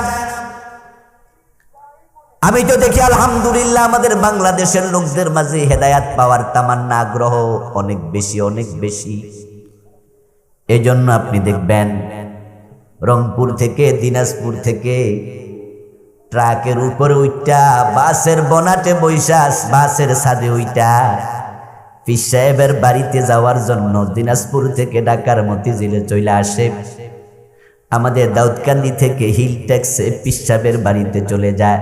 আমি তো দেখি আলহামদুলিল্লাহ আমাদের বাংলাদেশের লোকদের মাঝে হেদায়াত পাওয়ার তামান্না আগ্রহ অনেক বেশি অনেক বেশি। এই জন্য আপনি দেখবেন রংপুর থেকে দিনাজপুর থেকে ট্রাকের উপরে উইটা বাসের বনাটে বৈশা বাসের ছাদে উইটা পীর সাহেবের বাড়িতে যাওয়ার জন্য দিনাজপুর থেকে ঢাকার মতিঝিলে চলে আসে। আমাদের দাউদকান্দি থেকে হিল ট্যাক্সে পীর সাহেবের বাড়িতে চলে যায়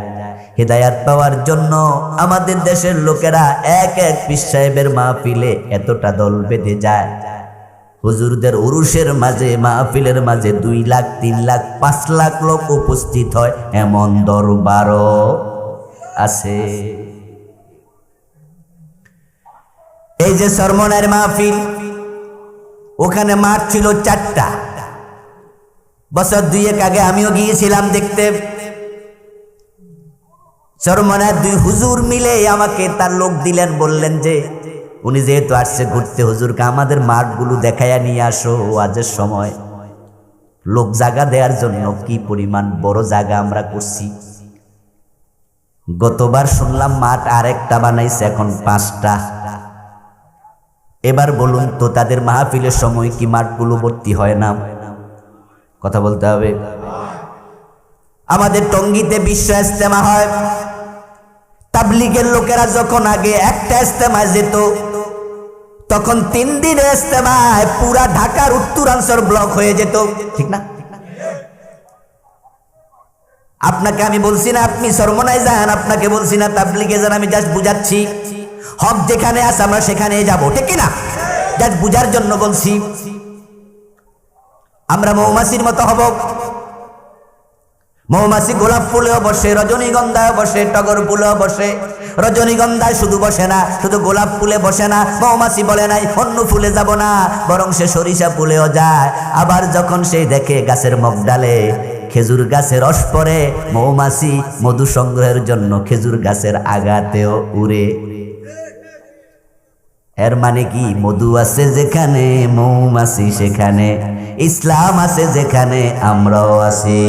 হেদায়াত পাওয়ার জন্য। আমাদের দেশের লোকেরা এক এক পীর সাহেবের মাহফিলে এতটা দল বেঁধে যায়, হুজুরদের উরুসের মাঝে মাহফিলের মাঝে 2 লাখ 3 লাখ 5 লাখ লোক উপস্থিত হয়, এমন দরবারও আছে। এই যে সরমনের মাহফিল, ওখানে মাঠ ছিল 4টা। বছর 2 আগে আমিও গিয়েছিলাম দেখতে। সরমনের 2 হুজুর মিলে আমাকে তার লোক দিলেন, বললেন যে উনি যেহেতু আসছে ঘুরতে, হুজুরকে আমাদের মাঠগুলো দেখাইয়া নিয়ে আসো ওয়াজের সময়। লোক জায়গা দেওয়ার জন্য কি পরিমাণ বড় জায়গা আমরা করছি। গতবার শুনলাম মাঠ আরেকটা বানাইছে, এখন 5টা। এবার বলুন তো তাদের মাহফিলের সময় কি মাঠগুলো ভর্তি হয় না? কথা বলতে হবে। আমাদের টঙ্গীতে বিশ্ব ইজতেমা হয়, তাবলীগের লোকেরা যখন আগে একটা ইজতেমায় যেত, তখন 3 দিনের ইজতেমায় পুরা ঢাকার উত্তরাঞ্চল ব্লক হয়ে যেত, ঠিক না? আপনাকে আমি বলছি না আপনি সরমনায় যান, আপনাকে বলছি না তাবলীগে যান, আমি জাস্ট বুঝাচ্ছি। হক যেখানে আছে আমরা সেখানে যাব, ঠিক না? জাস্ট বুঝার জন্য বলছি। আমরা মৌমাছির মতো হব। মৌমাছি গোলাপ ফুলেও বসে, রজনীগন্ধায় বসে, টগর ফুলেও বসে। রজনীগন্ধায় শুধু বসে না, শুধু গোলাপ ফুলে বসে না। মৌমাছি বলে নাই অন্য ফুলে যাব না, বরং সে সরিষা ফুলেও যায়। আবার যখন সে দেখে গাছের মগডালে খেজুর গাছের রস পড়ে, মৌমাছি মধু সংগ্রহের জন্য খেজুর গাছের আগাতেও উড়ে। এর মানে কি? মধু আছে যেখানে মৌমাছি সেখানে, ইসলাম আছে যেখানে আমরাও আছি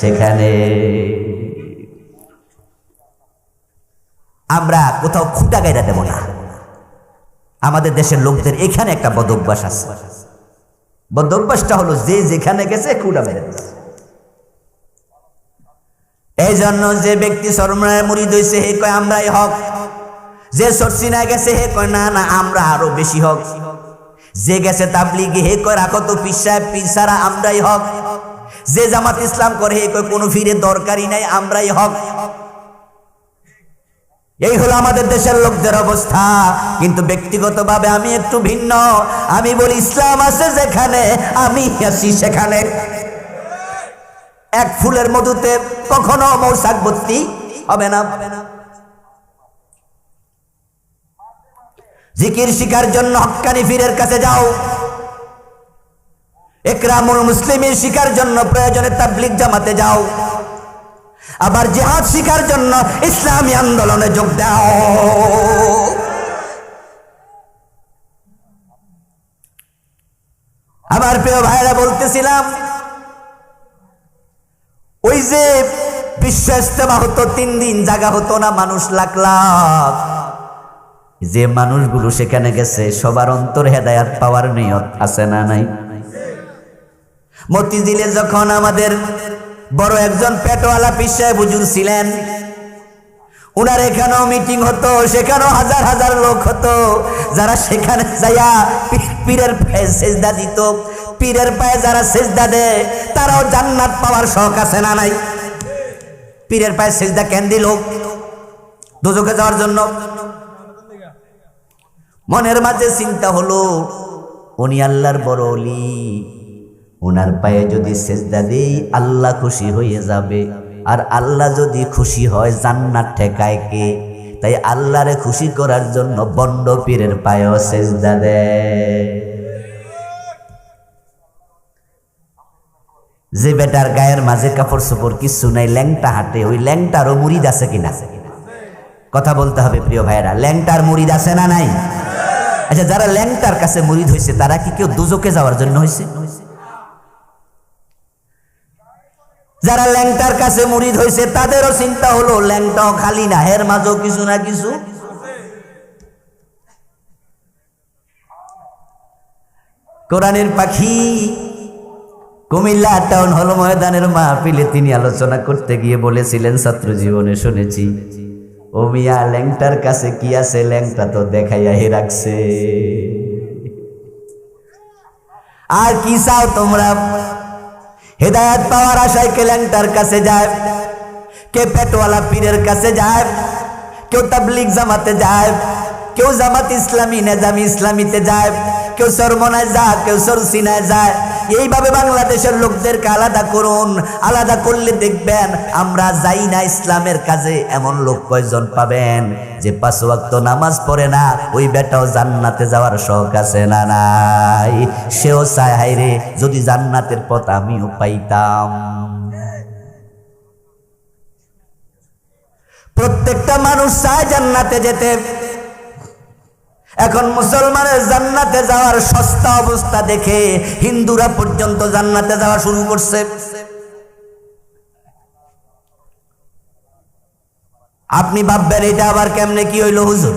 সেখানে। আমরা কোথাও খুঁটা গাইরা দেব না। আমাদের দেশের লোকদের এখানে একটা বদ অভ্যাস আছে। বদ অভ্যাসটা হলো যে যেখানে গেছে খুঁটা মেরে দিচ্ছে। এই জন্য যে ব্যক্তি সরমনায় মুরিদ হইছে হে কয় আমরাই হক, যে সরসিনা গেছে হে কয় না না আমরা আরো বেশি হক, যে গেছে তাবলীগে হে কয় রাখো তো পীর সাহেব, পীর ছাড়া আমরাই হক, যে জামাত ইসলাম করে হে কয় কোনো ফিরে দরকারই নাই আমরাই হক। এই হলো আমাদের দেশের লোকদের অবস্থা। কিন্তু ব্যক্তিগতভাবে আমি একটু ভিন্ন। আমি বলি ইসলাম আছে যেখানে আমি আছি সেখানে। এক ফুলের মধুতে কখনো মৌসাক ভর্তি হবে না। জিকির শিকার জন্য হক্কানি পীরের কাছে যাও, ইকরামুল মুসলিমের শিকার জন্য প্রয়োজনে তাবলীগ জামাতে যাও, আবার জিহাদ শিকার জন্য ইসলামী আন্দোলনে যোগ দাও। আমার প্রিয় ভাইরা বলতেছিলাম, ওই যে বিশ্ব ইজতেমা হতো 3 দিন, জায়গা হতো না মানুষ লাখ লাখ। যে মানুষগুলো সেখানে গেছে সবার অন্তর হেদায়াত পাওয়ার নিয়ত আছে না নাই? মতিঝিলে যখন আমাদের বড় একজন পেটওয়ালা পীর সাহেব হুজুর ছিলেন, উনার এখানেও মিটিং হতো, সেখানেও হাজার হাজার লোক হতো, যারা সেখানে যাইয়া পীরের পায়ে সেজদা দিত। পীরের পায়ে যারা সেজদা দেয় তারাও জান্নাত পাওয়ার শখ আছে না নাই? পীরের পায়ে সেজদা কেন দিল? দোজখে যাওয়ার জন্য? মনের মাঝে চিন্তা হলো উনি আল্লাহর বড় ওলি, ওনার পায়ে যদি সেজদা দেই আল্লাহ খুশি হয়ে যাবে, আর আল্লাহ যদি খুশি হয় জান্নাত ঠেকায় কে? তাই আল্লাহরে খুশি করার জন্য বন্ড পীরের পায়েও সেজদা দেয়। যে বেটার গায়ের মাঝে কাপড় চোপড় কিছু নাই, ল্যাংটা হাঁটে, ওই ল্যাংটারও মুরিদ আছে কিনা? কথা বলতে হবে প্রিয় ভাইরা, ল্যাংটার মুরিদ আছে না নাই? আচ্ছা, যারা ল্যাংটার কাছে মুরিদ হয়েছে তারা কি কেউ দোজখে যাওয়ার জন্য হয়েছে? যারা ল্যাংটার কাছে মুরিদ হয়েছে তাদেরও চিন্তা হলো ল্যাংটাও খালি না, হের মাঝেও কিছু না কিছু। কোরআনের পাখি কুমিল্লা টাউন হল ময়দানের মাহফিলে তিনি আলোচনা করতে গিয়ে বলেছিলেন, ছাত্র জীবনে শুনেছি ও মিয়া ল্যাংটার কাছে কি আছে, ল্যাংটা তো দেখাইয়া হে রাখছে, আর কি চাও তোমরা? হেদায়েত পাওয়ার আশায় কে ল্যাংটার কাছে যায়, কে পেটওয়ালা পীরের কাছে যায়, কেউ তাবলীগ জামাতে যায়, কেউ জামাত ইসলামী নেজামি ইসলামীতে যায়, কেউ সরমনায় যায়, কেউ সরসিনায় যায়। এইভাবে বাংলাদেশের লোকদেরকে আলাদা করুন, আলাদা করলে দেখবেন আমরা যাই না ইসলামের কাজে এমন লোক কয়জন পাবেন যে 5 ওয়াক্ত নামাজ পড়ে না, ওই বেটাও জান্নাতে যাওয়ার শখ আছে না নাই? সেও চায় হায়রে যদি জান্নাতের পথ আমিও পাইতাম। প্রত্যেকটা মানুষ চায় জান্নাতে যেতে। এখন মুসলমানের জান্নাতে যাওয়ার সস্তা অবস্থা দেখে হিন্দুরা পর্যন্ত জান্নাতে যাওয়া শুরু করছে। আপনি ভাববেন এটা আবার কেমনে কি হইল হুজুর?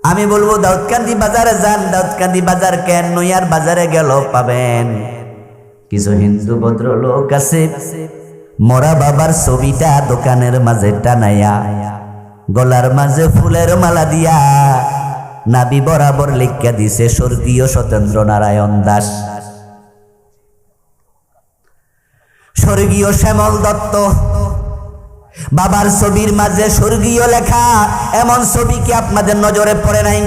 আমি বলবো দাউদকান্দি বাজারে যান, দাউদকান্দি বাজার কেন নইয়ার বাজারে গেল পাবেন কিছু হিন্দু ভদ্রলোক আছে মরা বাবার ছবিটা দোকানের মাঝে টানাইয়া গলার মাঝে ফুলের মালা দিয়া নাবি বরাবর লিখা দিছে স্বর্গীয় সত্যেন্দ্র নারায়ণ দাস, স্বর্গীয় শ্যামল দত্ত। বাবার ছবির মাঝে স্বর্গীয় লেখা, এমন ছবি কি আপনাদের নজরে পড়ে নাই?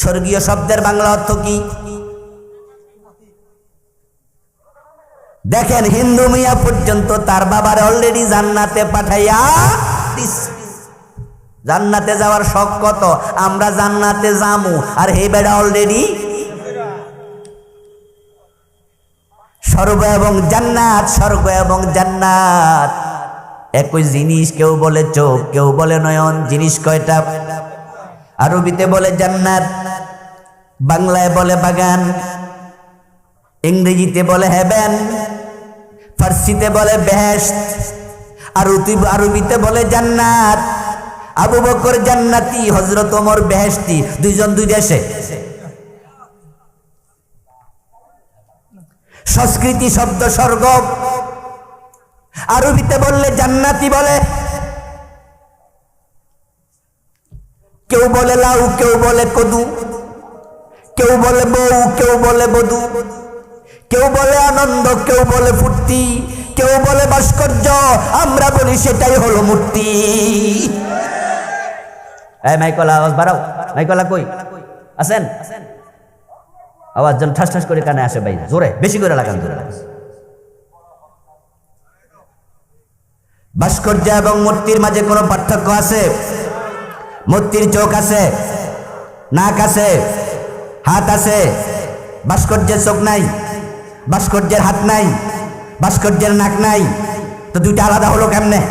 স্বর্গীয় শব্দের বাংলা অর্থ কি দেখেন? হিন্দু মিয়া পর্যন্ত তার বাবার অলরেডি জান্নাতে পাঠাইয়া দিছে। জান্নাতে যাওয়ার শখ কত, আমরা জান্নাতে যামু, আর হে বেড়া অলরেডি স্বর্গ এবং জান্নাত, স্বর্গ এবং জান্নাত একই জিনিস। কেউ বলে চোখ, কেউ বলে নয়ন। জিনিস কয়টা? আরবিতে বলে জান্নাত, বাংলায় বলে বাগান, ইংরেজিতে বলে হেভেন, ফার্সিতে বলে বেহেশত, আরবিতে বলে জান্নাত। আবু বকর জান্নাতি, হযরত ওমর বেহেশতি, দুইজন দুই দেশে। সংস্কৃতি শব্দ স্বর্গ, আরবিতে বললে জান্নাতি বলে। কেউ বলে লাউ, কেউ বলে কদু, কেউ বলে বউ, কেউ বলে বধূ, কেউ বলে আনন্দ, কেউ বলে ফুর্তি, কেউ বলে ভাস্কর্য, আমরা বলি সেটাই হলো মূর্তি। এই মাইকলা আওয়াজ বাড়াও, মাইকলা কই আছেন? আওয়াজ যেন ঠাস ঠাস করে কানে আসে ভাই, জোরে বেশি করে লাগান, জোরে। ভাস্কর্য এবং মূর্তির মাঝে কোনো পার্থক্য আছে? মূর্তির চোখ আছে, নাক আছে, হাত আছে, ভাস্কর্যের চোখ নাই, ভাস্কর্যের হাত নাই, ভাস্কর্যের নাক নাই, তো দুইটা আলাদা হলো কেমনে?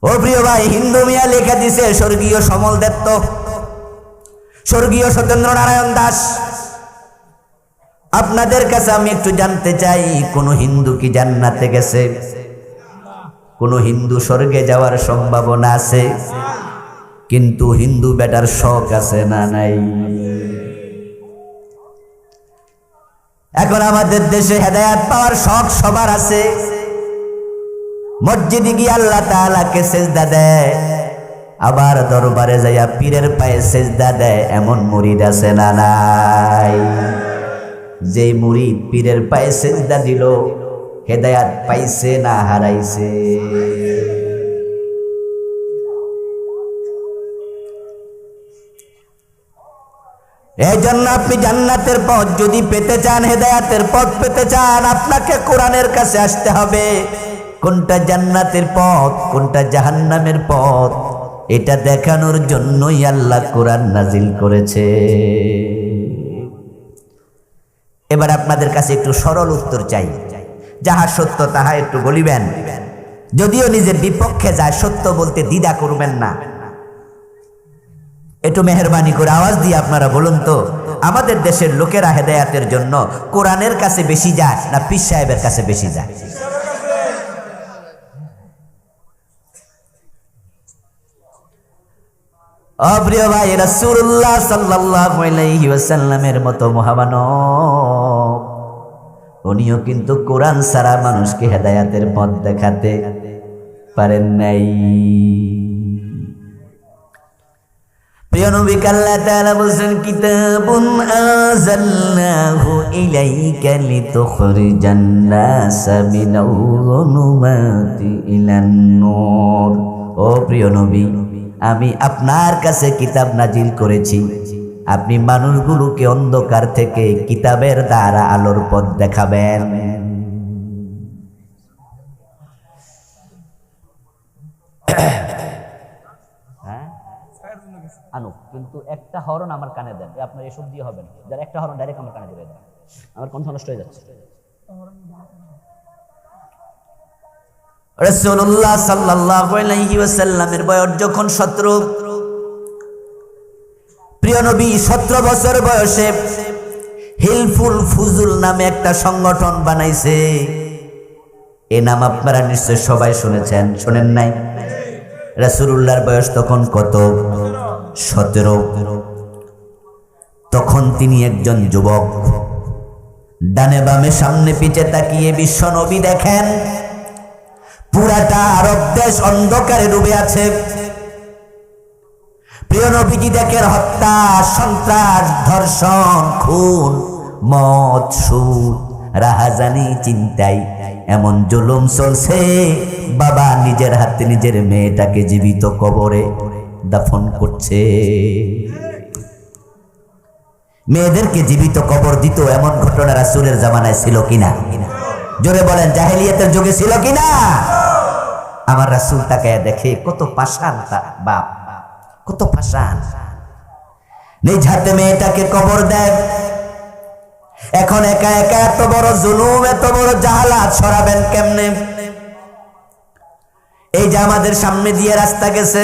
ও প্রিয় ভাই, হিন্দু মিয়া লেখা দিছে স্বর্গীয় সমল দত্ত, স্বর্গীয় সত্যেন্দ্র নারায়ণ দাস। আপনাদের কাছে আমি একটু জানতে চাই, কোন হিন্দু কি জান্নাতে গেছে? কোন হিন্দু স্বর্গে যাওয়ার সম্ভাবনা আছে? কিন্তু হিন্দু বেটার শখ আছে না নাই? এখন আমাদের দেশে হেদায়েত পাওয়ার শখ সবার আছে। মসজিদে গিয়ে আল্লাহ তাআলাকে সেজদা দেয়, আবার দরবারে যাইয়া পীরের পায়ে সেজদা দেয়, এমন মুরিদ আছে না নাই? যে মুরিদ পীরের পায়ে সেজদা দিল, হেদায়েত পাইছে না হারাইছে? এই জন্য আপনি জান্নাতের পথ যদি পেতে চান, হেদায়েতের পথ পেতে চান, আপনাকে কোরআনের কাছে আসতে হবে। কোনটা জান্নাতের পথ, কোনটা জাহান্নামের পথ, এটা দেখানোর জন্যই আল্লাহ কোরআন নাজিল করেছে। এবার আপনাদের কাছে একটু সরল উত্তর চাই। যাহা সত্য তাহা একটু বলিবেন, যদিও নিজের বিপক্ষে যায়, সত্য বলতে দ্বিধা করবেন না। একটু মেহেরবানি করে আওয়াজ দিয়ে আপনারা বলুন তো, আমাদের দেশের লোকেরা হেদায়াতের জন্য কোরআনের কাছে বেশি যায় না পীর সাহেবের কাছে বেশি যায়? প্রিয় ভাই, রাসূলুল্লাহ সাল্লাল্লাহু আলাইহি ওয়াসাল্লামের মতো মহামানব উনিও কিন্তু কোরআন ছাড়া মানুষকে হেদায়াতের পথ দেখাতে পারেন নাই। প্রিয় নবী আল্লাহ তাআলা বলেন, কিতাবুন আনজালনাহু ইলাইকা লিতুখরিজান নাসা মিনাল যুলুমাতি ইলান নূর। ও প্রিয় নবী, আমি আপনার কাছে কিতাব নাজিল করেছি, আপনি মানুষগুলোকে অন্ধকার থেকে কিতাবের দ্বারা আলোর পথ দেখাবেন। আনো কিন্তু একটা হরন আমার কানে দেন, আপনার এসব দিয়ে হবে না, যার একটা হরন ডাইরেক্ট আমার কানে দিয়ে দেন, আমার কণ্ঠ নষ্ট হয়ে যাচ্ছে। রাসূলুল্লাহ সাল্লাল্লাহু আলাইহি ওয়াসাল্লামের বয়স যখন 17, প্রিয় নবী 17 বছর বয়সে হিলফুল ফুজুল নামে একটা সংগঠন বানাইছে। এই নাম আপনারা নিশ্চয় সবাই শুনেছেন, শুনেন নাই? রাসূলুল্লাহর বয়স তখন কত? 17। তখন তিনি একজন যুবক, ডানে বামে সামনে পিছে তাকিয়ে বিশ্ব নবী দেখেন পুরাটা আরব দেশ অন্ধকারে ডুবে আছে। প্রিয় নবীজি দেখেন হত্যা, সন্ত্রাস, ধর্ষণ, খুন, মদ, সুদ, রাহাজানি, চিন্তাই এমন জুলুম চলছে। বাবা নিজের হাতে নিজের মেয়েটাকে জীবিত কবরে দাফন করছে। মেয়েদেরকে জীবিত কবর দিত, এমন ঘটনা রাসূলের জামানায় ছিল কিনা? জোরে বলেন, জাহেলিয়াতের যুগে ছিল কিনা? আমার রাসূল তাকায় দেখে কত পাষাণ বাপ, কত পাষাণ। নিজ হাতে মেয়েটাকে কবর দেয়। এখন একা একা এত বড় জুলুম, এত বড় জাহালাত সরাবেন কেমনে? এই যে আমাদের সামনে দিয়ে রাস্তা গেছে,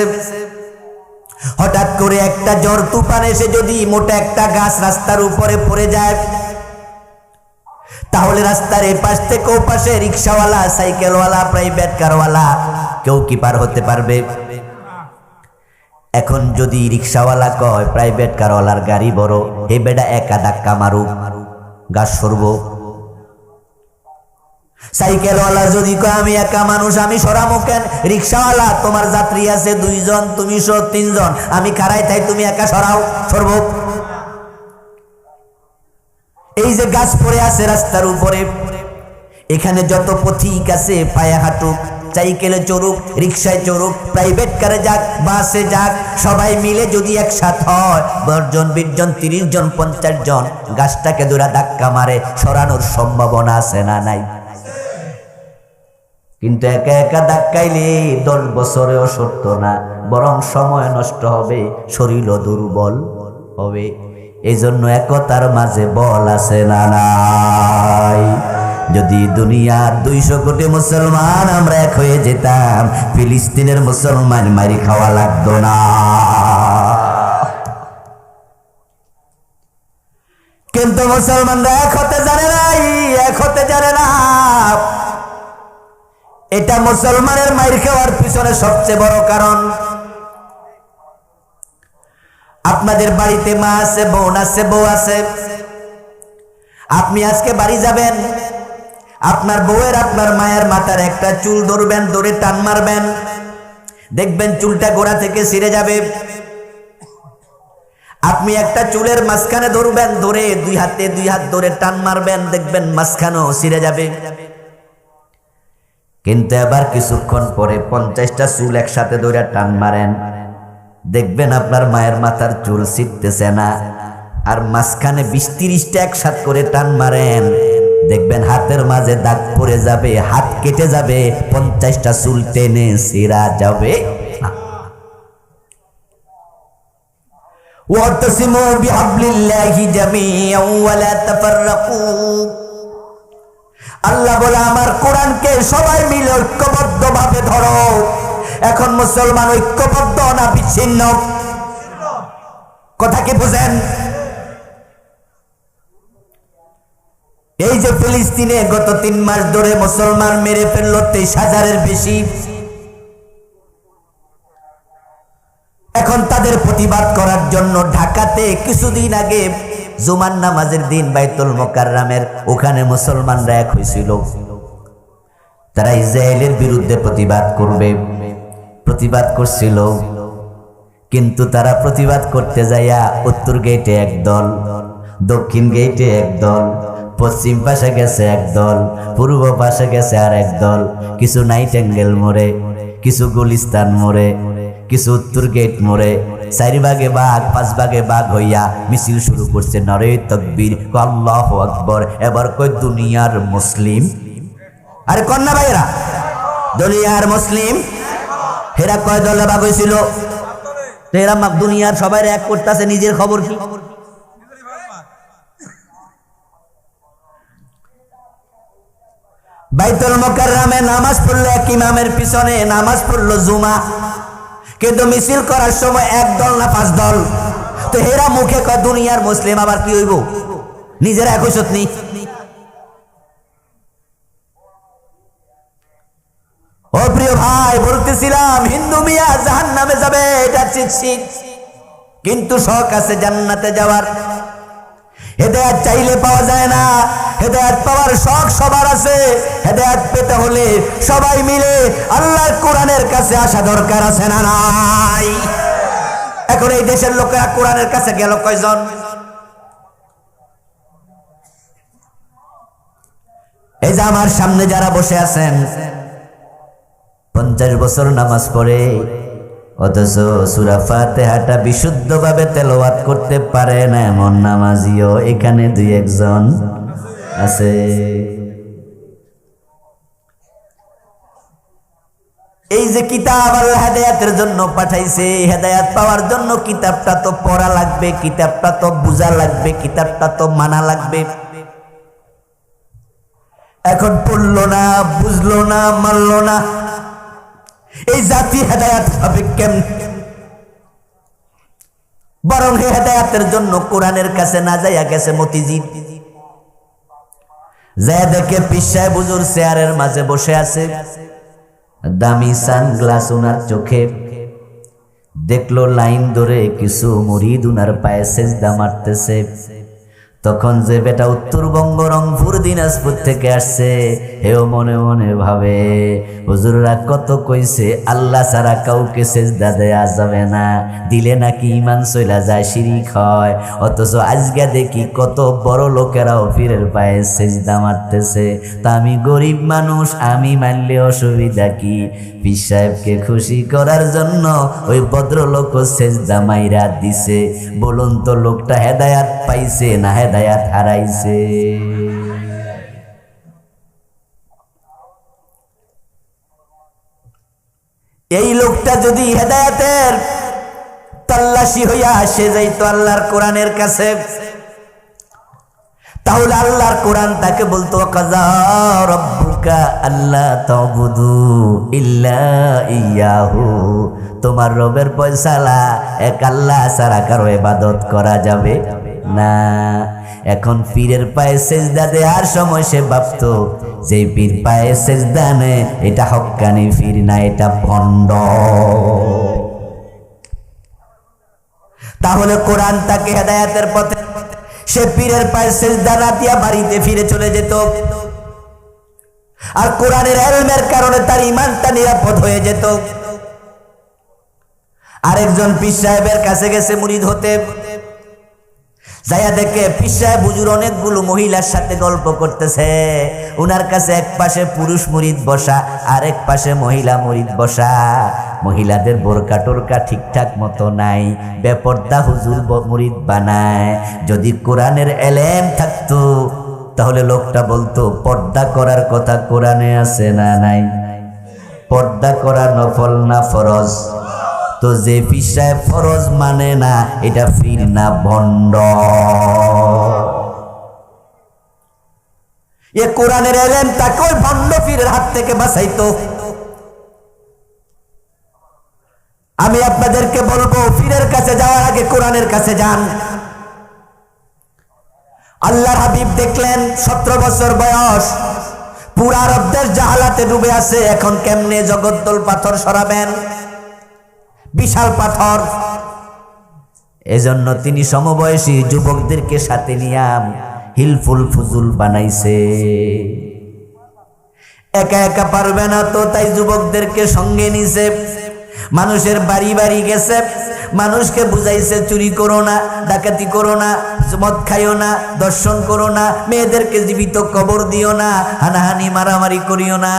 হঠাৎ করে একটা ঝড় তুফান এসে যদি মোটা একটা গাছ রাস্তার উপরে পড়ে যায়, তাহলে রাস্তার এই পাশ থেকে ও পাশে রিক্সাওয়ালা, সাইকেলওয়ালা, প্রাইভেট কারওয়ালা কেউ কি পার হতে পারবে? এখন যদি রিক্সাওয়ালা কয় প্রাইভেট কারওয়ালার গাড়ি বড়, এই বেটা একা ধাক্কা মারুক, গাছ সরব। সাইকেলওয়ালা যদি কয় আমি একা মানুষ, আমি সরামো কেন? রিক্সাওয়ালা তোমার যাত্রী আছে 2 জন, তুমি 3 জন, আমি খাড়াই তাই তুমি একা সরাও, সরব। এই যে গাছ পড়ে আছে রাস্তার উপরে, এখানে যত পথিক আছে পায়ে হাঁটুক, সাইকেলে চড়ুক, রিক্সায় চড়ুক, প্রাইভেট কারে যাক, বাসে যাক, সবাই মিলে যদি একসাথ হয় 10 জন, 20 জন, 30 জন, 50 জন, গাছটাকে ধরে ধাক্কা মারে সরানোর সম্ভাবনা আছে না নাই? কিন্তু একা একা ধাক্কাইলে 10 বছরেও সরত না, বরং সময় নষ্ট হবে, শরীরও দুর্বল হবে। এই জন্য একতার মাঝে বল আছে না নাই? যদি দুনিয়ার 200 কোটি মুসলমান আমরা এক হয়ে যেতাম, ফিলিস্তিনের মুসলমান মারি খাওয়া লাগতো না। কিন্তু মুসলমানরা এক হতে জানে নাই, এক হতে জানে না। এটা মুসলমানের মাইর খাওয়ার পিছনে সবচেয়ে বড় কারণ। আপনাদের বাড়িতে মা আছে, বোন আছে, বউ আছে। আপনি আজকে বাড়ি যাবেন, আপনার বউয়ের, আপনার মায়ের মাথার একটা চুল ধরবেন, ধরে টান মারবেন, দেখবেন চুলটা গোড়া থেকে ছিঁড়ে যাবে। আপনি একটা চুলের মাঝখানে ধরবেন, ধরে 2 হাত ধরে টান মারবেন, দেখবেন মাঝখানেও ছিঁড়ে যাবে। কিন্তু এবার কিছুক্ষণ পরে 50টা চুল একসাথে ধরে টান মারেন, দেখবেন আপনার মায়ের মাথার চুল ছিঁড়তেছে না। আর মাঝখানে 20-30টা একসাথে করে টান মারেন, দেখবেন হাতের মাঝে দাগ পড়ে যাবে, হাত কেটে যাবে, 50টা চুল টেনে ছিঁড়া যাবে। ওয়াতাসিমু বিহাবলিল্লাহি জামিআন ওয়া লা তাফাররাকু। আল্লাহ বলে আমার কোরআনকে সবাই মিলে ঐক্যবদ্ধভাবে ধরো। এখন মুসলমান ঐক্যবদ্ধ না বিচ্ছিন্ন? কথা কি বুঝেন? এই যে ফিলিস্তিনে গত 3 মাস ধরে মুসলমান মেরে ফেললো 23,000-এর বেশি, এখন তাদের প্রতিবাদ করার জন্য ঢাকাতে কিছুদিন আগে জুমার নামাজের দিন বাইতুল মুকাররমের ওখানে মুসলমানরা এক হয়েছিল। তারা ইসরায়েলের বিরুদ্ধে প্রতিবাদ করবে, প্রতিবাদ করছিল। কিন্তু তারা প্রতিবাদ করতে যাইয়া উত্তর গেটে এক দল, দক্ষিণ গেটে এক দল, পশ্চিম পাশে গেছে এক দল, পূর্ব পাশে গেছে আর এক দল, কিছু নাইটেঙ্গেল মোড়ে, কিছু গুলিস্তান মোড়ে, কিছু উত্তর গেট মোড়ে, 4 ভাগে ভাগ 5 ভাগে ভাগ হইয়া মিছিল শুরু করছে। নারে তাকবীর, আল্লাহু আকবার। এবার কই দুনিয়ার মুসলিম, আরে কন্যা ভাইরা, দুনিয়ার মুসলিম। হেরা কয় দলে ভাগ হয়েছিল? এরা দুনিয়ার সবাই এক করতেছে, নিজের খবর কি? বাইতুল মুকাররমে নামাজ পড়লো এক ইমামের পিছনে, নামাজ পড়লো জুমা, কিন্তু মিছিল করার সময় এক দল না 5 দল। তো হেরা মুখে কয় দুনিয়ার মুসলিম, আবার কি হইব? নিজেরা এক হইছত নি? ও প্রিয় ভাই, বলতেছিলাম হিন্দু মিয়া জাহান্নামে যাবে, এটা ঠিক, কিন্তু শখ আছে জান্নাতে যাওয়ার। হেদায়েত চাইলে পাওয়া যায় না, হেদায়েত পাওয়ার শখ সবার আছে। হেদায়েত পেতে হলে সবাই মিলে আল্লাহর কোরআনের কাছে আসা দরকার, আছে না নাই? এখন এই দেশের লোকেরা কোরআনের কাছে গেল কয়জন? এই যে আমার সামনে যারা বসে আছেন, 50 বছর নামাজ পড়ে, অথচ সূরা ফাতিহাটা বিশুদ্ধভাবে তেলাওয়াত করতে পারে না এমন নামাজিও এখানে 2-1 জন আছে। এই যে কিতাব আল্লাহ হেদায়েতের জন্য পাঠাইছে, হেদায়েত পাওয়ার জন্য কিতাবটা তো পড়া লাগবে, কিতাবটা তো বুঝা লাগবে, কিতাবটা তো মানা লাগবে। এখন পড়লো না, বুঝলো না, মানলো না, এই জাতি হেদায়েত হবে কেমনে? বরং হেদায়েতের জন্য কোরআনের কাছে না যাইয়া গেছে মতিঝিল। যায় দেখে পীর সাহেব হুজুর চেয়ারের মাঝে বসে আছে, দামি সানগ্লাস উনার চোখে। দেখলো লাইন ধরে কিছু মুরিদ উনার পায়ে সেজদা মারতেছে। তখন যে বেটা উত্তরবঙ্গ রংপুর দিনাজপুর থেকে আসছে, হেও মনে মনে ভাবে হুজুররা কত কইছে আল্লাহ ছাড়া কাউকে সেজদা দেয়া যাবে না, দিলে নাকি ঈমান চইলা যায়, শিরিক হয়। অথচ আজকে দেখি কত বড় লোকেরাও পীরের পায়ে সেজদা মারতেছে। তা আমি গরিব মানুষ, আমি মানলে অসুবিধা কি? পীর সাহেবকে খুশি করার জন্য ওই ভদ্রলোকও সেজদা মাইরা দিছে। বলুন তো লোকটা হেদায়াত পাইছে না হেদায়াত হারাইছে? এই লোকটা যদি হেদায়াতের তল্লাশি হইয়া আসে যাইতো আল্লাহর কোরআনের কাছে, তাহলে আল্লাহর কোরআন তাকে বলতো কাযা রাব্বুকা আল্লা তা'বুদু ইল্লা ইয়াহু, তোমার রবের ফয়সালা এক আল্লাহ ছাড়া কারো ইবাদত করা যাবে না। এখন পীরের পায়ে সেজদা দেওয়ার সময় সে ভাবতো যে পীর পায়ে সেজদা নেয় এটা হক্কানি পীর না, এটা ভণ্ড। তাহলে কোরআন তাকে হেদায়েতের পথে, সে পীরের পায়ে সেজদা না দিয়া বাড়িতে ফিরে চলে যেত। আর কোরআনের ইলমের কারণে তার ঈমানটা নিরাপদ হয়ে যেত। আরেকজন পীর সাহেবের কাছে গেছে মুরিদ হতে, যাইয়া দেখে পীর সাহেব হুজুর অনেকগুলো মহিলার সাথে গল্প করতেছে। উনার কাছে এক পাশে পুরুষ মুরিদ বসা, আরেক পাশে মহিলা মুরিদ বসা। মহিলাদের বোরকা টোরকা ঠিকঠাক মতো নাই, বেপর্দা হুজুর মুরিদ বানায়। যদি কোরআনের এলেম থাকতো তাহলে লোকটা বলতো পর্দা করার কথা কোরআনে আছে না নাই? পর্দা করা নফল না ফরজ? তো যে পীর সাহেব ফরজ মানে না, এটা পীর না ভণ্ড? এ কোরআনের ইলম তাকে ওই ভণ্ড পীরের হাত থেকে বাঁচাইতো। আমি আপনাদেরকে বলবো, পীরের কাছে যাওয়ার আগে কোরআনের কাছে যান। আল্লাহর হাবিব দেখলেন 17 বছর বয়স, পুরা আরব দেশ জাহালাতে ডুবে আছে, এখন কেমনে জগদ্দল পাথর সরাবেন, বিশাল পাথর। এজন্য তিনি সমবয়সী যুবকদেরকে সাথে নিয়ে হিলফুল ফুজুল বানাইছে। একা একা পারবে না তো, তাই যুবকদেরকে সঙ্গে নিছে। মানুষের বাড়ি বাড়ি গেছে, মানুষকে বুঝাইছে চুরি করো না, ডাকাতি করো না, মদ খাইও না, দর্শন করো না, মেয়েদেরকে জীবিত কবর দিও না, হানাহানি মারামারি করিও না,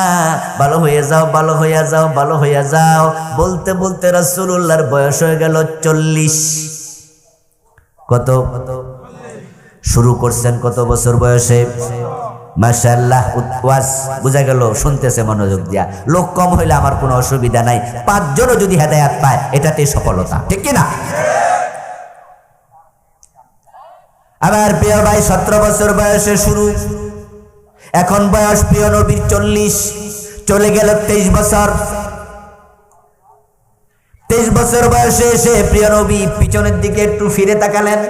ভালো হয়ে যাও, ভালো হইয়া যাও, ভালো হইয়া যাও। বলতে বলতে রাসূলুল্লাহর বয়স হয়ে গেল 40। কত? শুরু করছেন কত বছর বয়সে? মাশাআল্লাহ, ওয়াজ বুঝা গেল, শুনতেছে মনোযোগ দিয়া। লোক কম হইলে আমার কোনো অসুবিধা নাই, 5 জনও যদি হেদায়েত পায় এটাতেই সফলতা, ঠিক কি না? আমার প্রিয় ভাই 17 বছর বয়সে শুরু, এখন বয়স প্রিয় নবীর 40, চলে গেল 23 বছর। 23 বছর বয়সে এসে প্রিয় নবী পিছনের দিকে একটু ফিরে তাকালেন।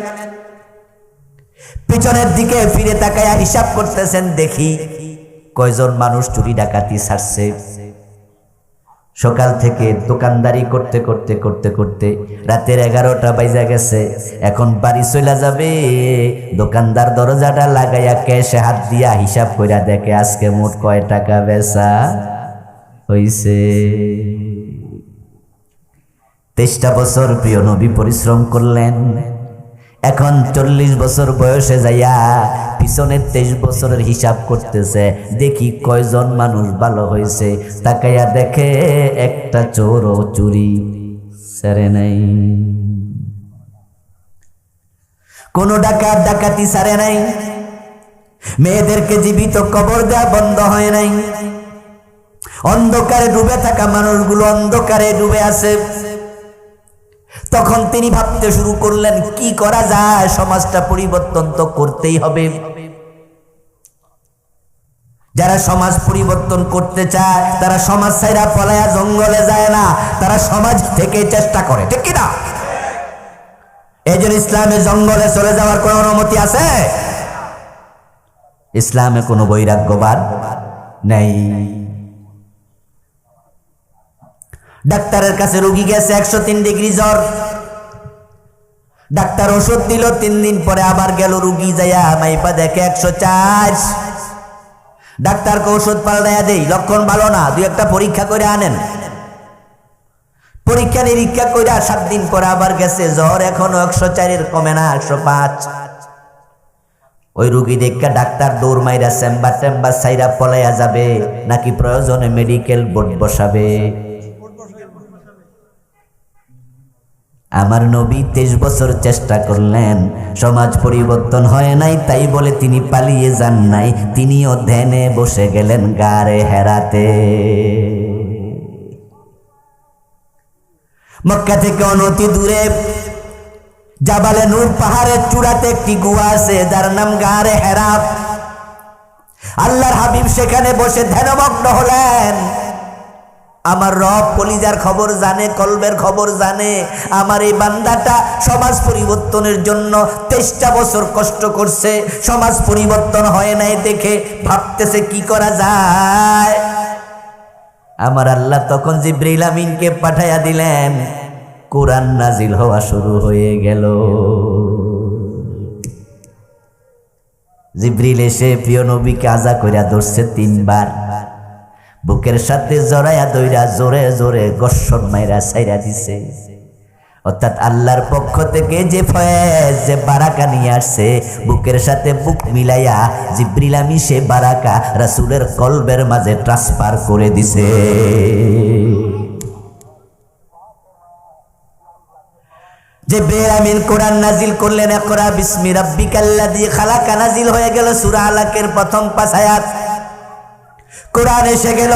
পিছনের দিকে ফিরে তাকায়া হিসাব করতেছেন, দেখি কয়জন মানুষ চুরি ডাকাতি ছাড়ছে। সকাল থেকে দোকানদারি করতে করতে করতে করতে রাতের 11টা বাজা গেছে, এখন বাড়ি চলে যাবে। দোকানদার দরজাটা লাগাইয়া ক্যাশে হাত দিয়া হিসাব কইরা দেখে আজকে মোট কয় টাকা বেচা হইছে। 23টা বছর প্রিয় নবী পরিশ্রম করলেন। এখন 40 বছর বয়সে যাইয়া পিছনের 23 বছরের হিসাব করতেছে, দেখি কয়জন মানুষ ভালো হয়েছে। তাকাইয়া দেখে একটা চোরও চুরি ছাড়ে নাই, কোন ডাকাত ডাকাতি ছাড়ে নাই, মেয়েদেরকে জীবিত কবর দেওয়া বন্ধ হয় নাই। অন্ধকারে ডুবে থাকা মানুষগুলো অন্ধকারে ডুবে আছে। তখন তিনি ভাবতে শুরু করলেন, কি করা যায়, সমাজটা পরিবর্তন তো করতেই হবে। যারা সমাজ পরিবর্তন করতে চায় তারা সমাজ ছাইরা পলায়া জঙ্গলে যায় না, তারা সমাজ থেকে চেষ্টা করে, ঠিক কি না? এই জন্য ইসলামে জঙ্গলে চলে যাওয়ার কোনো অনুমতি আছে? ইসলামে কোনো বৈরাগ্যবাদ নেই। ডাক্তারের কাছে রোগী গেছে 103 ডিগ্রি জ্বর, ডাক্তার ওষুধ দিল, 3 দিন পরে আবার গেল রোগী, যাইয়া মাইপা দেখে 104। ডাক্তারকে ওষুধ পাল্টাইয়া দেই, লক্ষণ ভালো না, 2-1টা পরীক্ষা করে আনেন। পরীক্ষা নিরীক্ষা করে 7 দিন পরে আবার গেছে, জ্বর এখনো 104-এর কমে না, 105। ওই রোগী দেখা ডাক্তার দৌড় মাইরা চেম্বার সাইরা পলাইয়া যাবে, নাকি প্রয়োজনে মেডিকেল বোর্ড বসাবে। আমার নবী 23 বছর চেষ্টা করলেন, সমাজ পরিবর্তন হয় নাই, তাই বলে তিনি পালিয়ে যান নাই, তিনিও ধ্যানে বসে গেলেন গারে হেরাতে। মক্কা থেকে অনতি দূরে জাবালে নূর পাহাড়ের চূড়াতে একটি গুহা আছে, যার নাম গারে হেরা। আল্লাহর হাবিব সেখানে বসে ধ্যানমগ্ন হলেন। আমার রব কলিজার খবর জানে, কলবের খবর জানে। আমার এই বান্দাটা সমাজ পরিবর্তনের জন্য 23টা বছর কষ্ট করছে, সমাজ পরিবর্তন হয় নাই দেখে ভাবতেছে কি করা যায়। আমার আল্লাহ তখন জিবরিল আমিনকে পাঠাইয়া দিলেন, কোরআন নাজিল হওয়া শুরু হয়ে গেল। জিবরিল এসে প্রিয় নবীকে আজা কইরা ধরছে 3 বার, বুকের সাথে জড়াইয়া দইরা জোরে জোরে গর্ষণ মাইরা ছাইরা দিছে। অর্থাৎ আল্লাহর পক্ষ থেকে যে ফয়েজ, যে বারাকা নিয়ে আসছে, বুকের সাথে বুক মিলাইয়া জিবরিল আমিন সে বারাকা রাসূলের কলবের মাঝে ট্রান্সফার করে দিছে। জিবরিল আমিন কোরআন নাজিল করলেন, ইকরা বিসমি রাব্বিকাল্লাযী খালাক, নাজিল হয়ে গেল সূরা আলাকের প্রথম 5 আয়াত। কোরআন এসে গেল।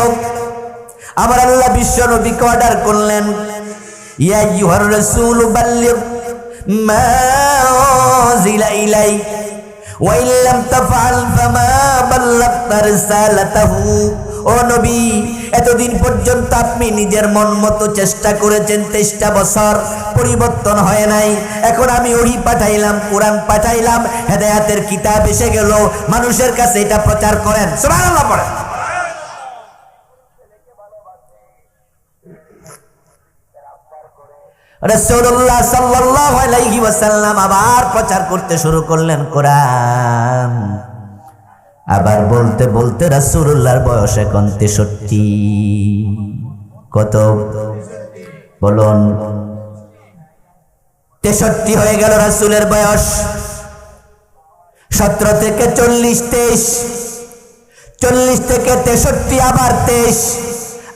আমার আল্লাহ বিশ্ব নবীকে অর্ডার করলেন, ইয়া আইয়ুহার রাসূল বাল্লিগ মা উনজিলা ইলাইক ওয়া ইল্লাম তাফআল ফামা বাল্লাগতা রিসালাতাহু। ও নবী, এতদিন পর্যন্ত আপনি নিজের মন মতো চেষ্টা করেছেন, 23টা বছর পরিবর্তন হয় নাই। এখন আমি ওহী পাঠাইলাম, কোরআন পাঠাইলাম, হেদায়েতের কিতাব এসে গেল, মানুষের কাছে এটা প্রচার করেন। সুবহানাল্লাহ পড়েন। রাসূলুল্লাহ সাল্লাল্লাহু আলাইহি ওয়াসাল্লাম আবার প্রচার করতে শুরু করলেন কোরআন। আবার বলতে বলতে রাসূলুল্লাহর বয়স এখন 63। কত বলুন? 63 হয়ে গেল রাসূলের বয়স। 17 থেকে 40, 23, 40 থেকে 63, আবার 23,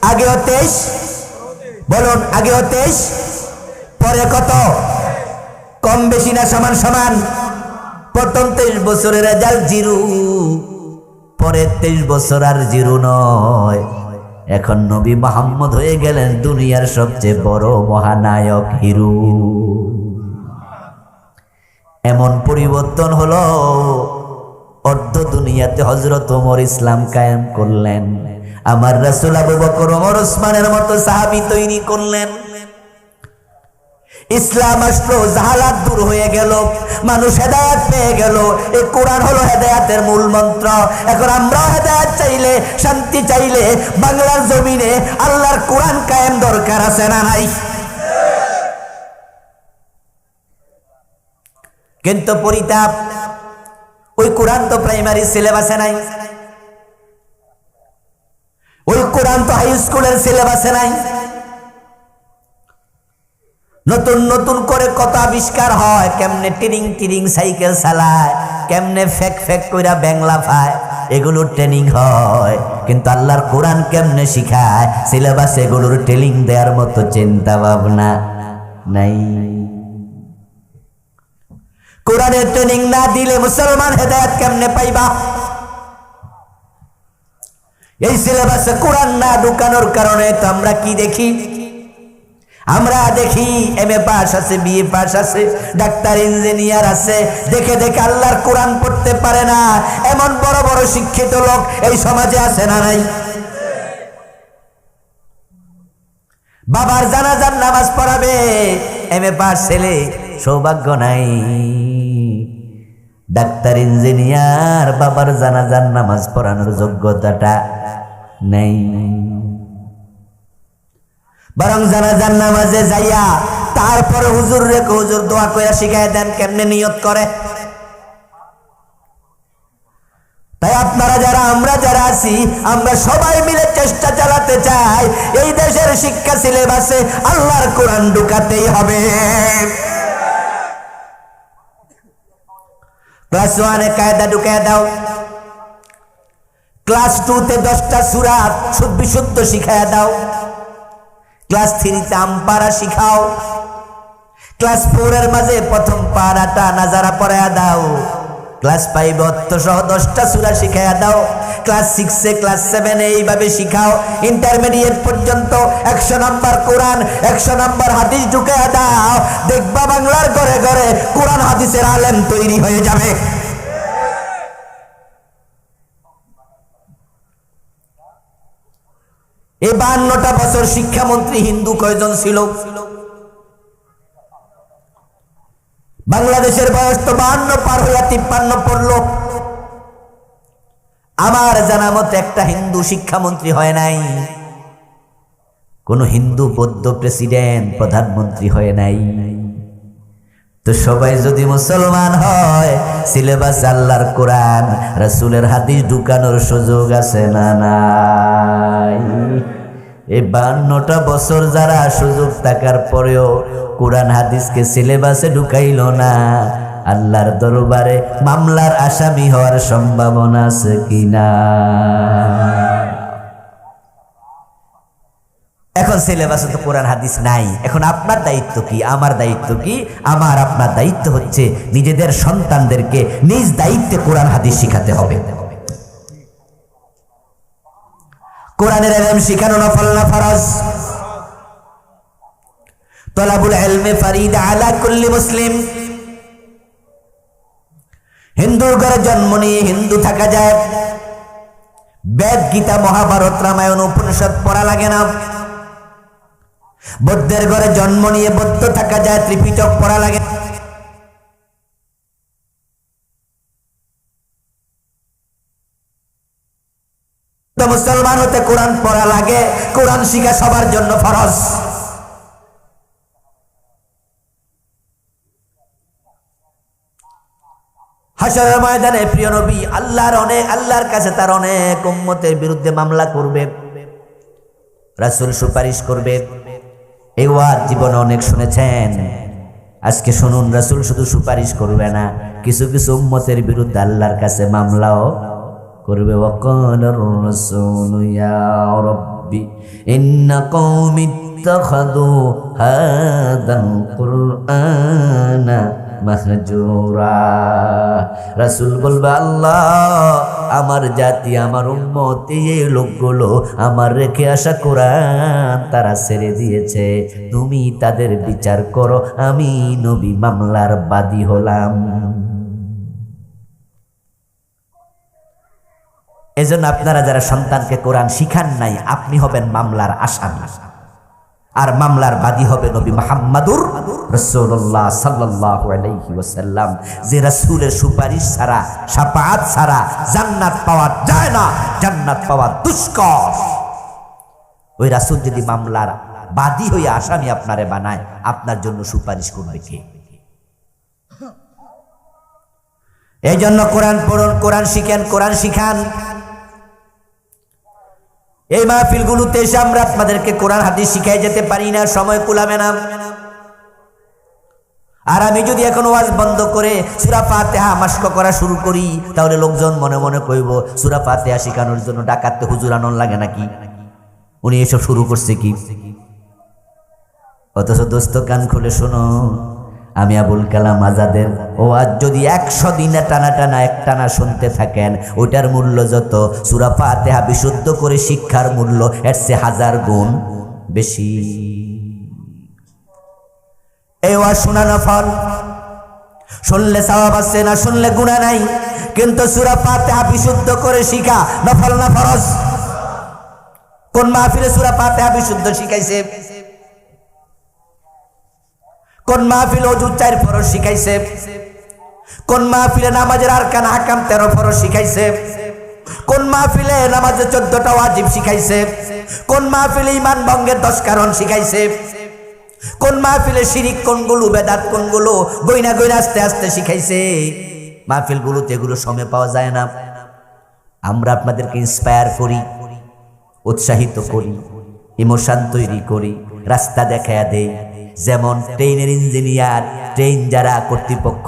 আগেও 23, বলুন আগেও 23, পরে কত? কম বেশি না সমান সমান? প্রথম 23 বছরের রেজাল্ট 0, পরে 23 বছর আর 0 নয়। এখন নবী মুহাম্মদ হয়ে গেলেন দুনিয়ার সবচেয়ে বড় মহানায়ক, হিরো। এমন পরিবর্তন হলো, অর্ধ দুনিয়াতে হযরত ওমর ইসলাম কায়েম করলেন। আমার রাসূল আবু বকর, ওমর, ওসমানের মতো সাহাবী তৈরি করলেন। ইসলাম আসলো, জাহালাত দূর হয়ে গেল, মানুষ হেদায়েত পেয়ে গেল। এই কোরআন হলো হেদায়েতের মূল মন্ত্র। এখন আমরা হেদায়েত চাইলে, শান্তি চাইলে বাংলার জমিনে আল্লাহর কোরআন কায়েম দরকার আছে না নাই? কিন্তু পরিতাপ, ওই কোরআন তো প্রাইমারি সিলেবাসে নাই, ওই কোরআন তো হাই স্কুলের সিলেবাসে নাই। নতুন নতুন করে কত আবিষ্কার হয়, কেমনে টিরিং টিরিং সাইকেল চালায়, কেমনে ফেক ফেক কইরা ব্যাংলা পায়, এগুলো ট্রেনিং হয়। কিন্তু আল্লাহর কোরআন কেমনে শিখায়, সিলেবাস এগুলোর ট্রেনিং দেওয়ার মতো চিন্তা ভাবনা নাই। কোরআনের ট্রেনিং না দিলে মুসলমান হেদায়েত কেমনে পাইবা? এই সিলেবাসে কোরআন না ঢুকানোর কারণে তো আমরা কি দেখি? আমরা দেখি এমএ পাস আছে, বিএ পাস আছে, ডাক্তার, ইঞ্জিনিয়ার আছে, দেখে দেখে আল্লাহর কোরআন পড়তে পারে না এমন বড় বড় শিক্ষিত লোক এই সমাজে আছে না নাই? বাবার জানাজার নামাজ পড়াবে এমএ পাস ছেলে, সৌভাগ্য নাই। ডাক্তার, ইঞ্জিনিয়ার, বাবার জানাজার নামাজ পড়ানোর যোগ্যতাটা নেই। বরং জানাজার নামাজে যাইয়া তারপরে হুজুর রেখে হুজুর দোয়া কইরা শিখায় দেন কেমনে নিয়ত করে। তাই আপনারা যারা, আমরা যারা আছি, আমরা সবাই মিলে চেষ্টা চালাতে চাই এই দেশের শিক্ষা সিলেবাসে আল্লাহর কোরআন ঢুকাতেই হবে। ক্লাস 1-এ কায়দা ঢুকায় দাও, ক্লাস 2-তে 10টা সূরা বিশুদ্ধ শিখায় দাও, ক্লাস 3-তে আমপারা শিখাও, ক্লাস 4-এর মাঝে প্রথম পারাটা নাজারা পড়ায়া দাও, ক্লাস 5 অর্থ সহ 10টা সূরা শিখায়া দাও, ক্লাস 6-এ, ক্লাস 7-এ এইভাবে শিখাও। ইন্টারমিডিয়েট পর্যন্ত 100 নম্বর কোরআন, 100 নম্বর হাদিস ঢুকায়া দাও। দেখবা বাংলার ঘরে ঘরে কোরআন হাদিসের আলেম তৈরি হয়ে যাবে। এই 52টা বছর শিক্ষামন্ত্রী হিন্দু কয়জন ছিল? বাংলাদেশের বয়স তো 52 পার হইয়া 53 পড়লো। আমার জানা মতে একটা হিন্দু শিক্ষামন্ত্রী হয় নাই, কোন হিন্দু বৌদ্ধ প্রেসিডেন্ট, প্রধানমন্ত্রী হয় নাই। তো সবাই যদি মুসলমান হয়, সিলেবাস আল্লাহর কোরআন, রাসূলের হাদিস ঢুকানোর সুযোগ আছে না নাই? এই 52টা বছর যারা সুযোগ থাকার পরেও কোরআন হাদিসকে সিলেবাসে ঢুকাইল না, আল্লাহর দরবারে মামলার আসামি হওয়ার সম্ভাবনা আছে কিনা? এখন সিলেবাসে তো কোরআন হাদিস নাই। এখন আপনার দায়িত্ব কি, আমার দায়িত্ব কি? আমার আপনার দায়িত্ব হচ্ছে নিজেদের সন্তানদেরকে নিজ দায়িত্বে কোরআন হাদিস শিখাতে হবে। কোরআনের ইলম শিখানো নফল না ফরজ? তলাবুল ইলমি ফরিদা আলা কুল্লি মুসলিম। হিন্দুর ঘরে জন্ম নিয়ে হিন্দু থাকা যায়, বেদ, গীতা, মহাভারত, রামায়ণ, উপনিষদ পড়া লাগে না। বৌদ্ধের ঘরে জন্ম নিয়ে বৌদ্ধ থাকা যায়, ত্রিপিটক পড়া লাগে। মুসলমান হতে কোরআন পড়া লাগে। কোরআন শিখা সবার জন্য ফরজ। হাশরের ময়দানে প্রিয় নবী আল্লাহর কাছে তার অনেক উম্মতের বিরুদ্ধে মামলা করবে, রাসূল সুপারিশ করবে। এই ওয়াজ জীবনে অনেক শুনেছেন, আজকে শুনুন, রাসূল শুধু সুপারিশ করবে না, কিছু কিছু উম্মতের বিরুদ্ধে আল্লাহর কাছে মামলাও করবে। ওয়াকালার রাসূলু ইয়া রাব্বি ইন্না কওমি ইত্তাখাযু হাদাল কুরআনা মাহজুরা। রাসূল বলবে, আল্লাহ, আমার জাতি, আমার উম্মত, এই লোকগুলো আমার রেখে আসা কোরআন তারা ছেড়ে দিয়েছে, তুমি তাদের বিচার করো, আমি নবী মামলার বাদী হলাম। এজন্য আপনারা যারা সন্তানকে কোরআন শিখান নাই, আপনি হবেন মামলার আসামি, আর মামলার বাদী হবে নবী মুহাম্মদুর রাসূলুল্লাহ সাল্লাল্লাহু আলাইহি ওয়াসাল্লাম। যে রাসূলের সুপারিশ ছাড়া, শাফাআত ছাড়া জান্নাত পাওয়া যায় না, জান্নাত পাওয়া দুষ্কর। ওই রাসূল যদি মামলার বাদী হয়ে আসামি আপনারে বানায়, আপনার জন্য সুপারিশ করবে কে? এই জন্য কোরআন পড়ুন, কোরআন শিখেন, কোরআন শিখান। এই মাহফিলগুলোতে এসে আমরা আপনাদেরকে কোরআন হাদিস শিখাই যেতে পারি না, সময় কুলাবে না। আর আমি যদি এখন ওয়াজ বন্ধ করে সূরা ফাতিহা মাশক করা শুরু করি, তাহলে লোকজন মনে মনে কইব সূরা ফাতিহা শেখানোর জন্য ডাকাতে হুজুর আনন লাগে নাকি, উনি এসব শুরু করছে কি? অথচ দোস্ত, কান খুলে শোনো, আমি আবুল কালাম আজাদের ওয়াজ যদি 100 দিনে টানা একটানা শুনতে থাকেন, ওটার মূল্য যত সূরা ফাতিহা বিশুদ্ধ করে শিক্ষার মূল্য এর চেয়ে 1000 গুণ বেশি। এই ওয়াজ শোনা নফল, শুনলে সওয়াব আছে, না শুনলে গুনাহ নাই। কিন্তু সূরা ফাতিহা বিশুদ্ধ করে শিখা নফল না ফরজ? কোন মাহফিলে সূরা ফাতিহা বিশুদ্ধ শিখাইছে? কোন মাহফিল ওযু 4 ফরজ শিখাইছে? কোন মাহফিলে নামাজের আরকান আহকাম 13 ফরজ শিখাইছে? কোন মাহফিলে নামাজের 14টা ওয়াজিব শিখাইছে? কোন মাহফিলে ঈমান ভঙ্গের 10 কারণ শিখাইছে? কোন মাহফিলে শিরিক কোনগুলো, বেদাত কোনগুলো গইনা আস্তে আস্তে শিখাইছে? মাহফিলগুলোতে এগুলো সময় পাওয়া যায় না। আমরা আপনাদেরকে ইন্সপায়ার করি, উৎসাহিত করি, ইমোশন তৈরি করি, রাস্তা দেখায়া দেই। যেমন ট্রেনের ইঞ্জিনিয়ার, ট্রেন যারা কর্তৃপক্ষ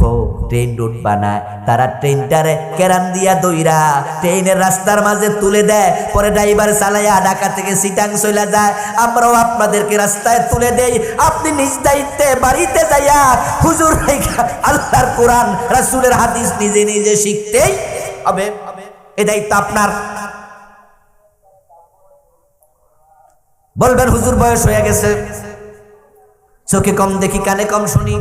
ট্রেন রুট বানায়, তারা ট্রেনটারে কেরান দিয়া দইরা ট্রেনের রাস্তার মাঝে তুলে দেয়, পরে ড্রাইভার চালাইয়া ঢাকা থেকে চিটাং চলে যায়। আমরাও আপনাদেরকে রাস্তায় তুলে দেই, আপনি নিজ দায়িত্বে বাড়িতে যাইয়া হুজুর আল্লাহর কোরআন রাসূলের হাদিস নিজে নিজে শিখতেই হবে। এই দায়িত্ব আপনার। বলবেন হুজুর বয়স হয়ে গেছে, চোখে কম দেখি, কানে কম শুনি।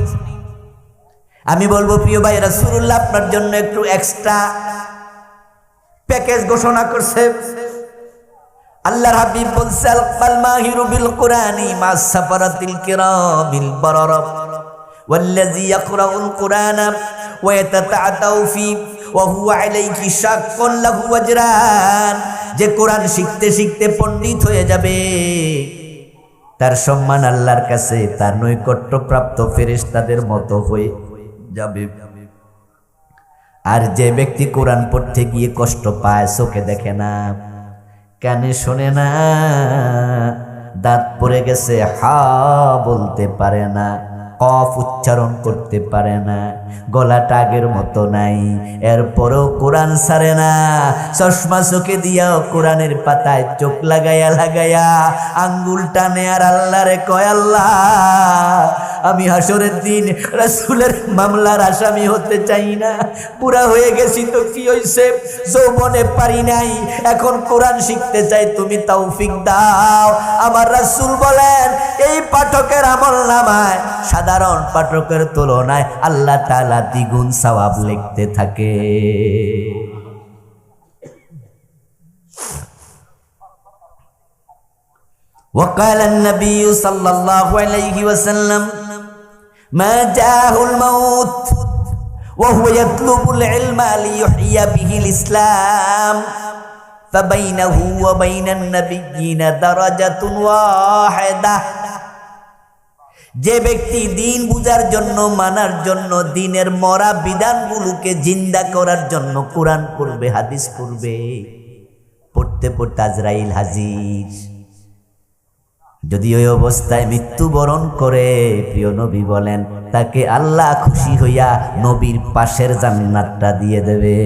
আমি বলবো প্রিয় ভাই, রাসূলুল্লাহ আপনার জন্য একটু এক্সট্রা প্যাকেজ ঘোষণা করছে। আল্লাহর হাবিব বলছে, আল মাহিরু বিল কুরআনি মাস সাফারাতিল কিরামিল বারারা ওয়াল্লাযী ইয়াকরাউল কুরআনা ওয়া ইয়াতাতাআতাউ ফি ওয়া হুয়া আলাইহি শাক্কুন লাহু আজরান। যে কোরআন শিখতে শিখতে পণ্ডিত হয়ে যাবে, তার সম্মান আল্লাহর কাছে তার নৈকট্যপ্রাপ্ত ফেরেশতাদের মতো হয়ে যাবে। আর যে ব্যক্তি কোরআন পড়তে গিয়ে কষ্ট পায়, চোখে দেখে না, কানে শোনে না, দাঁত পড়ে গেছে, হা বলতে পারে না, কফ উচ্চারণ করতে পারে না, গলাটা আগের মতো নাই, এরপরও কোরআন ছাড়ে না, চশমা চোখে দিয়াও কোরআনের পাতায় চোখ লাগাইয়া আঙ্গুল টানে আর আল্লাহরে কয়, আল্লাহ, আমি হাসরের দিন রাসূলের মামলার আসামি হতে চাই না। পুরা হয়ে গেছি তো কি হইছে, যৌবনে পারি নাই, এখন কোরআন শিখতে চাই, তুমি তৌফিক দাও। আমার রাসূল বলেন, এই পাঠকের আমলনামায় সাধারণ পাঠকের তুলনায় আল্লাহ তাআলা দ্বিগুণ সওয়াব লিখতে থাকে। وقال النبي صلى الله عليه وسلم ما جاءه الموت وهو يطلب العلم ليحيي به الإسلام فبينه وبين النبيين درجة واحدة। যে ব্যক্তি দিন বুঝার জন্য, মানার জন্য, দিনের মরা বিধানগুলোকে জিন্দা করার জন্য কোরআন পড়বে, হাদিস পড়বে, পড়তে পড়তে আজরাইল হাজির। যদি ওই অবস্থায় মৃত্যুবরণ করে, প্রিয় নবী বলেন তাকে আল্লাহ খুশি হইয়া নবীর পাশের জান্নাতটা দিয়ে দেবে।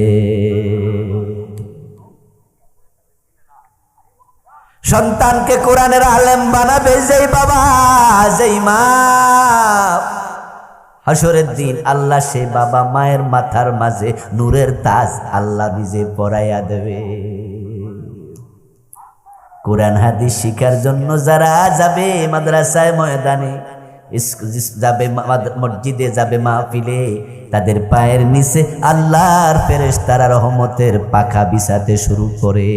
সন্তানকে কোরআনের আলেম বানাবে যেই বাবা, যেই মা, হাসরের দিন আল্লাহ সে বাবা মায়ের মাথার মাঝে নূরের তাজ আল্লাহ নিজে পরাইয়া দেবে। কোরআন হাদিস শিখার জন্য যারা যাবে মাদ্রাসায়, ময়দানে যাবে, মসজিদে যাবে, মাহফিলে, তাদের পায়ের নিচে আল্লাহর ফেরেশতারা রহমতের পাখা বিছাতে শুরু করে।